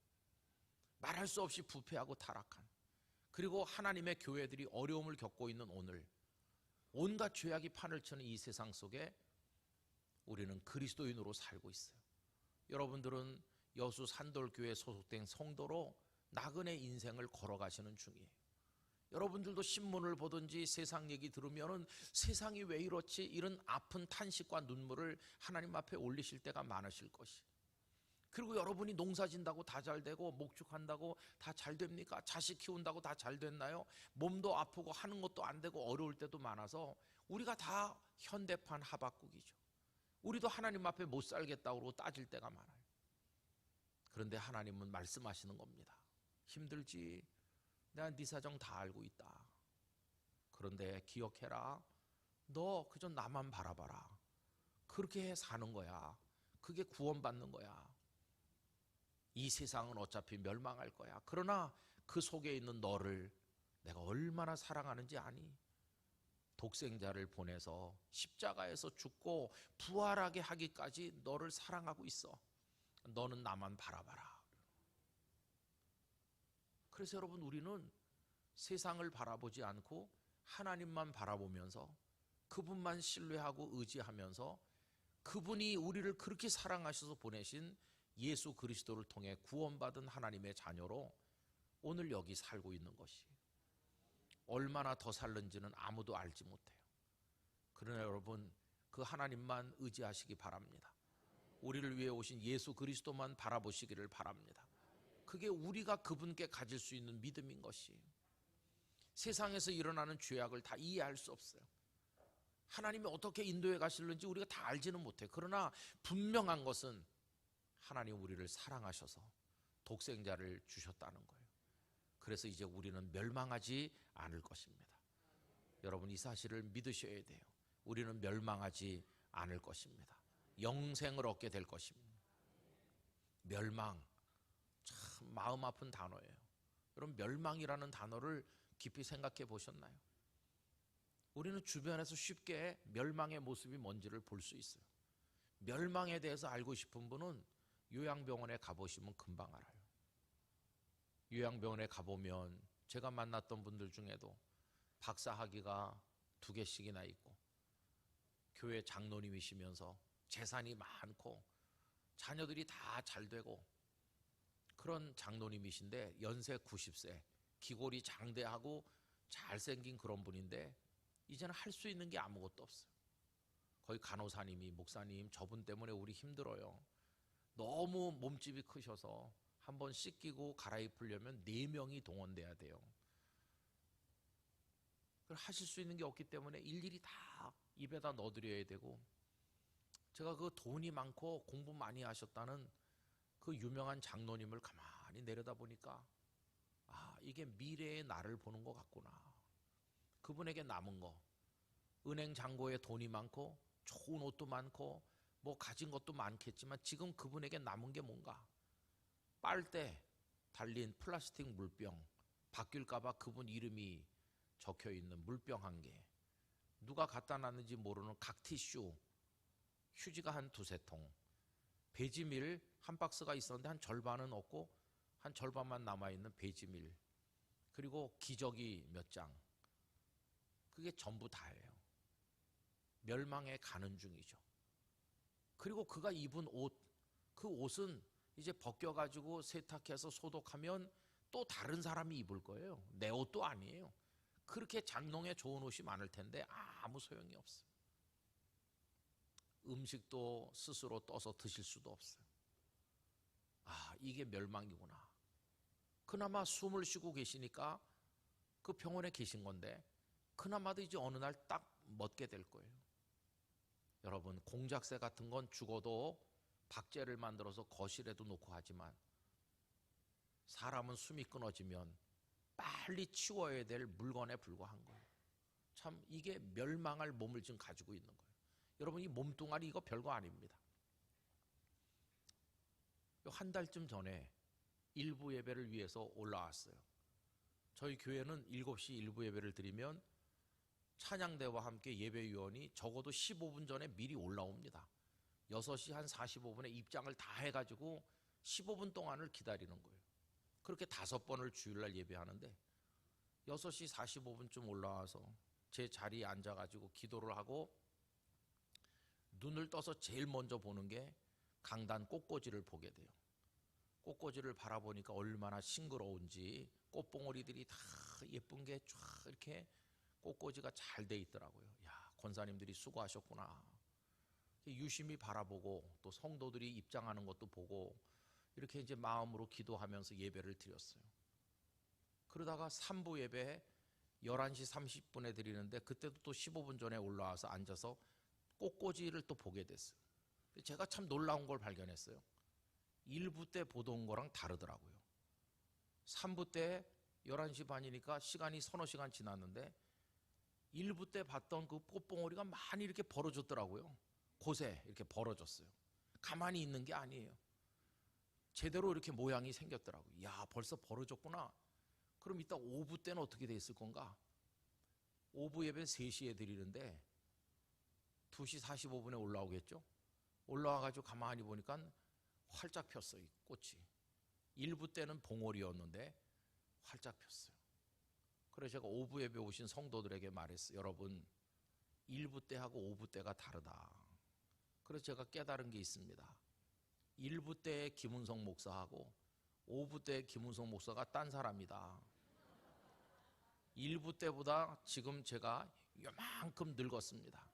[SPEAKER 1] 말할 수 없이 부패하고 타락한, 그리고 하나님의 교회들이 어려움을 겪고 있는 오늘, 온갖 죄악이 판을 치는 이 세상 속에 우리는 그리스도인으로 살고 있어요. 여러분들은 여수 산돌교회에 소속된 성도로 나그네 인생을 걸어가시는 중이에요. 여러분들도 신문을 보든지 세상 얘기 들으면은 세상이 왜 이렇지, 이런 아픈 탄식과 눈물을 하나님 앞에 올리실 때가 많으실 것이. 그리고 여러분이 농사 진다고 다 잘 되고, 목축한다고 다 잘 됩니까? 자식 키운다고 다 잘 됐나요? 몸도 아프고 하는 것도 안 되고 어려울 때도 많아서 우리가 다 현대판 하박국이죠. 우리도 하나님 앞에 못 살겠다고 따질 때가 많아요. 그런데 하나님은 말씀하시는 겁니다. 힘들지? 내가 네 사정 다 알고 있다. 그런데 기억해라. 너 그저 나만 바라봐라. 그렇게 사는 거야. 그게 구원받는 거야. 이 세상은 어차피 멸망할 거야. 그러나 그 속에 있는 너를 내가 얼마나 사랑하는지 아니? 독생자를 보내서 십자가에서 죽고 부활하게 하기까지 너를 사랑하고 있어. 너는 나만 바라봐라. 그래서 여러분, 우리는 세상을 바라보지 않고 하나님만 바라보면서 그분만 신뢰하고 의지하면서 그분이 우리를 그렇게 사랑하셔서 보내신 예수 그리스도를 통해 구원받은 하나님의 자녀로 오늘 여기 살고 있는 것이, 얼마나 더 살는지는 아무도 알지 못해요. 그러나 여러분, 그 하나님만 의지하시기 바랍니다. 우리를 위해 오신 예수 그리스도만 바라보시기를 바랍니다. 그게 우리가 그분께 가질 수 있는 믿음인 것이에요. 세상에서 일어나는 죄악을 다 이해할 수 없어요. 하나님이 어떻게 인도해 가실는지 우리가 다 알지는 못해요. 그러나 분명한 것은 하나님 우리를 사랑하셔서 독생자를 주셨다는 거예요. 그래서 이제 우리는 멸망하지 않을 것입니다. 여러분, 이 사실을 믿으셔야 돼요. 우리는 멸망하지 않을 것입니다. 영생을 얻게 될 것입니다. 멸망, 참 마음 아픈 단어예요. 여러분, 멸망이라는 단어를 깊이 생각해 보셨나요? 우리는 주변에서 쉽게 멸망의 모습이 뭔지를 볼 수 있어요. 멸망에 대해서 알고 싶은 분은 요양병원에 가보시면 금방 알아요. 요양병원에 가보면 제가 만났던 분들 중에도 박사 학위가 2개씩이나 있고 교회 장로님이시면서 재산이 많고 자녀들이 다 잘 되고 그런 장로님이신데 연세 90세, 기골이 장대하고 잘생긴 그런 분인데 이제는 할 수 있는 게 아무것도 없어요. 거의 간호사님이, 목사님 저분 때문에 우리 힘들어요. 너무 몸집이 크셔서 한번 씻기고 갈아입으려면 4명이 동원돼야 돼요. 하실 수 있는 게 없기 때문에 일일이 다 입에다 넣어드려야 되고, 제가 그 돈이 많고 공부 많이 하셨다는 그 유명한 장로님을 가만히 내려다보니까 이게 미래의 나를 보는 것 같구나. 그분에게 남은 거, 은행 잔고에 돈이 많고 좋은 옷도 많고 뭐 가진 것도 많겠지만 지금 그분에게 남은 게 뭔가? 빨대 달린 플라스틱 물병, 바뀔까봐 그분 이름이 적혀있는 물병 1개, 누가 갖다 놨는지 모르는 각티슈, 휴지가 한 2-3통, 베지밀 한 박스가 있었는데 한 절반은 없고 한 절반만 남아있는 베지밀, 그리고 기저귀 몇 장, 그게 전부 다예요. 멸망에 가는 중이죠. 그리고 그가 입은 옷, 그 옷은 이제 벗겨가지고 세탁해서 소독하면 또 다른 사람이 입을 거예요. 내 옷도 아니에요. 그렇게 장롱에 좋은 옷이 많을 텐데 아무 소용이 없어요. 음식도 스스로 떠서 드실 수도 없어요. 아, 이게 멸망이구나. 그나마 숨을 쉬고 계시니까 그 병원에 계신 건데 그나마도 이제 어느 날 딱 멎게 될 거예요. 여러분, 공작새 같은 건 죽어도 박제를 만들어서 거실에도 놓고 하지만 사람은 숨이 끊어지면 빨리 치워야 될 물건에 불과한 거예요. 참 이게 멸망할 몸을 지금 가지고 있는 거예요. 여러분, 이 몸뚱아리 이거 별거 아닙니다. 한 달쯤 전에 일부 예배를 위해서 올라왔어요. 저희 교회는 7시 일부 예배를 드리면 찬양대와 함께 예배위원이 적어도 15분 전에 미리 올라옵니다. 6시 한 45분에 입장을 다 해가지고 15분 동안을 기다리는 거예요. 그렇게 5번을 주일날 예배하는데 6시 45분쯤 올라와서 제 자리에 앉아가지고 기도를 하고 눈을 떠서 제일 먼저 보는 게 강단 꽃꽂이를 보게 돼요. 꽃꽂이를 바라보니까 얼마나 싱그러운지 꽃봉오리들이 다 예쁜 게 쫙 이렇게 꽃꽂이가 잘 돼 있더라고요. 야, 권사님들이 수고하셨구나. 유심히 바라보고 또 성도들이 입장하는 것도 보고 이렇게 이제 마음으로 기도하면서 예배를 드렸어요. 그러다가 3부 예배 11시 30분에 드리는데 그때도 또 15분 전에 올라와서 앉아서 꽃꽂이를 또 보게 됐어요. 제가 참 놀라운 걸 발견했어요. 1부 때 보던 거랑 다르더라고요. 3부 때 11시 반이니까 시간이 서너 시간 지났는데 1부 때 봤던 그 꽃봉오리가 많이 이렇게 벌어졌더라고요. 곳에 이렇게 벌어졌어요. 가만히 있는 게 아니에요. 제대로 이렇게 모양이 생겼더라고요. 야, 벌써 벌어졌구나. 그럼 이따 5부 때는 어떻게 돼 있을 건가? 5부 예배 3시에 드리는데 2시 45분에 올라오겠죠? 올라와가지고 가만히 보니까 활짝 폈어요, 꽃이. 1부 때는 봉오리였는데 활짝 폈어요. 그래서 제가 5부 예배 오신 성도들에게 말했어요. 여러분, 1부 때하고 5부 때가 다르다. 그래서 제가 깨달은 게 있습니다. 1부 때의 김은성 목사하고 5부 때의 김은성 목사가 딴 사람이다. 1부 때보다 지금 제가 요만큼 늙었습니다.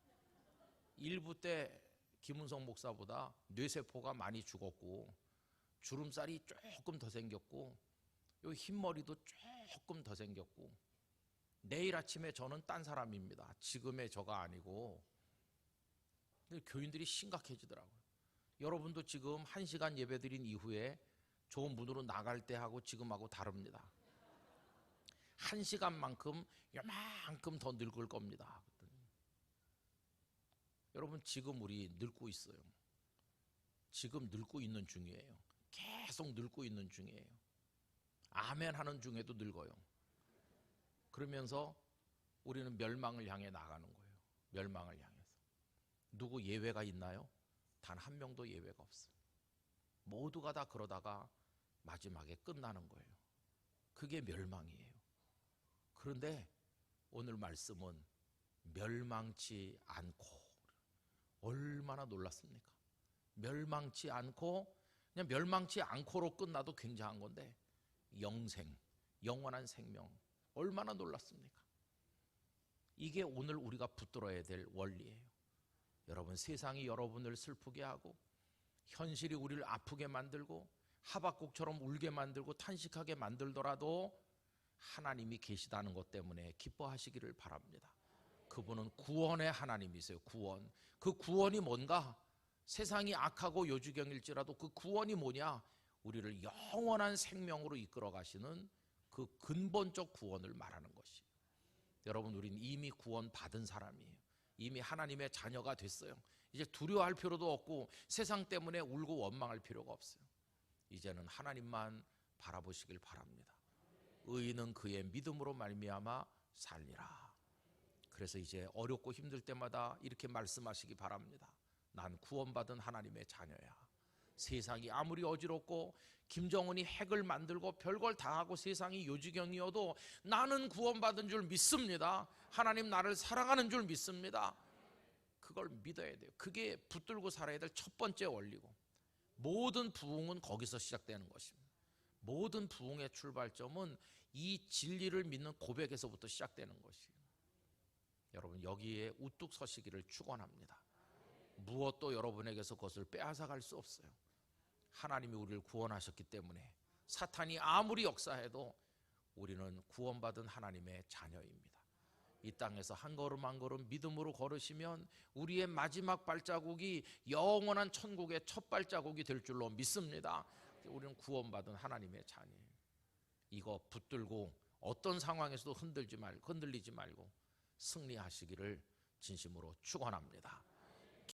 [SPEAKER 1] 1부 때 김은성 목사보다 뇌세포가 많이 죽었고 주름살이 조금 더 생겼고 요 흰머리도 조금 더 생겼고 내일 아침에 저는 딴 사람입니다. 지금의 저가 아니고. 교인들이 심각해지더라고요. 여러분도 지금 1시간 예배드린 이후에 좋은 문으로 나갈 때 하고 지금하고 다릅니다. 1시간만큼 요만큼 더 늙을 겁니다. 여러분, 지금 우리 늙고 있어요. 지금 늙고 있는 중이에요. 계속 늙고 있는 중이에요. 아멘 하는 중에도 늙어요. 그러면서 우리는 멸망을 향해 나가는 거예요. 멸망을 향해서. 누구 예외가 있나요? 단 한 명도 예외가 없어요. 모두가 다 그러다가 마지막에 끝나는 거예요. 그게 멸망이에요. 그런데 오늘 말씀은 멸망치 않고, 얼마나 놀랐습니까? 멸망치 않고, 그냥 멸망치 않고로 끝나도 굉장한 건데 영생, 영원한 생명, 얼마나 놀랐습니까? 이게 오늘 우리가 붙들어야 될 원리예요. 여러분, 세상이 여러분을 슬프게 하고 현실이 우리를 아프게 만들고 하박국처럼 울게 만들고 탄식하게 만들더라도 하나님이 계시다는 것 때문에 기뻐하시기를 바랍니다. 그분은 구원의 하나님이세요. 구원. 그 구원이 뭔가? 세상이 악하고 요주경일지라도 그 구원이 뭐냐? 우리를 영원한 생명으로 이끌어 가시는 그 근본적 구원을 말하는 것이에요. 여러분, 우린 이미 구원 받은 사람이에요. 이미 하나님의 자녀가 됐어요. 이제 두려워할 필요도 없고 세상 때문에 울고 원망할 필요가 없어요. 이제는 하나님만 바라보시길 바랍니다. 의인은 그의 믿음으로 말미암아 살리라. 그래서 이제 어렵고 힘들 때마다 이렇게 말씀하시기 바랍니다. 난 구원받은 하나님의 자녀야. 세상이 아무리 어지럽고 김정은이 핵을 만들고 별걸 다 하고 세상이 요지경이어도 나는 구원받은 줄 믿습니다. 하나님 나를 사랑하는 줄 믿습니다. 그걸 믿어야 돼요. 그게 붙들고 살아야 될 첫 번째 원리고, 모든 부흥은 거기서 시작되는 것입니다. 모든 부흥의 출발점은 이 진리를 믿는 고백에서부터 시작되는 것이에요. 여러분, 여기에 우뚝 서시기를 축원합니다. 무엇도 여러분에게서 그것을 빼앗아갈 수 없어요. 하나님이 우리를 구원하셨기 때문에 사탄이 아무리 역사해도 우리는 구원받은 하나님의 자녀입니다. 이 땅에서 한 걸음 한 걸음 믿음으로 걸으시면 우리의 마지막 발자국이 영원한 천국의 첫 발자국이 될 줄로 믿습니다. 우리는 구원받은 하나님의 자녀예요. 이거 붙들고 어떤 상황에서도 흔들리지 말고 승리하시기를 진심으로 축원합니다.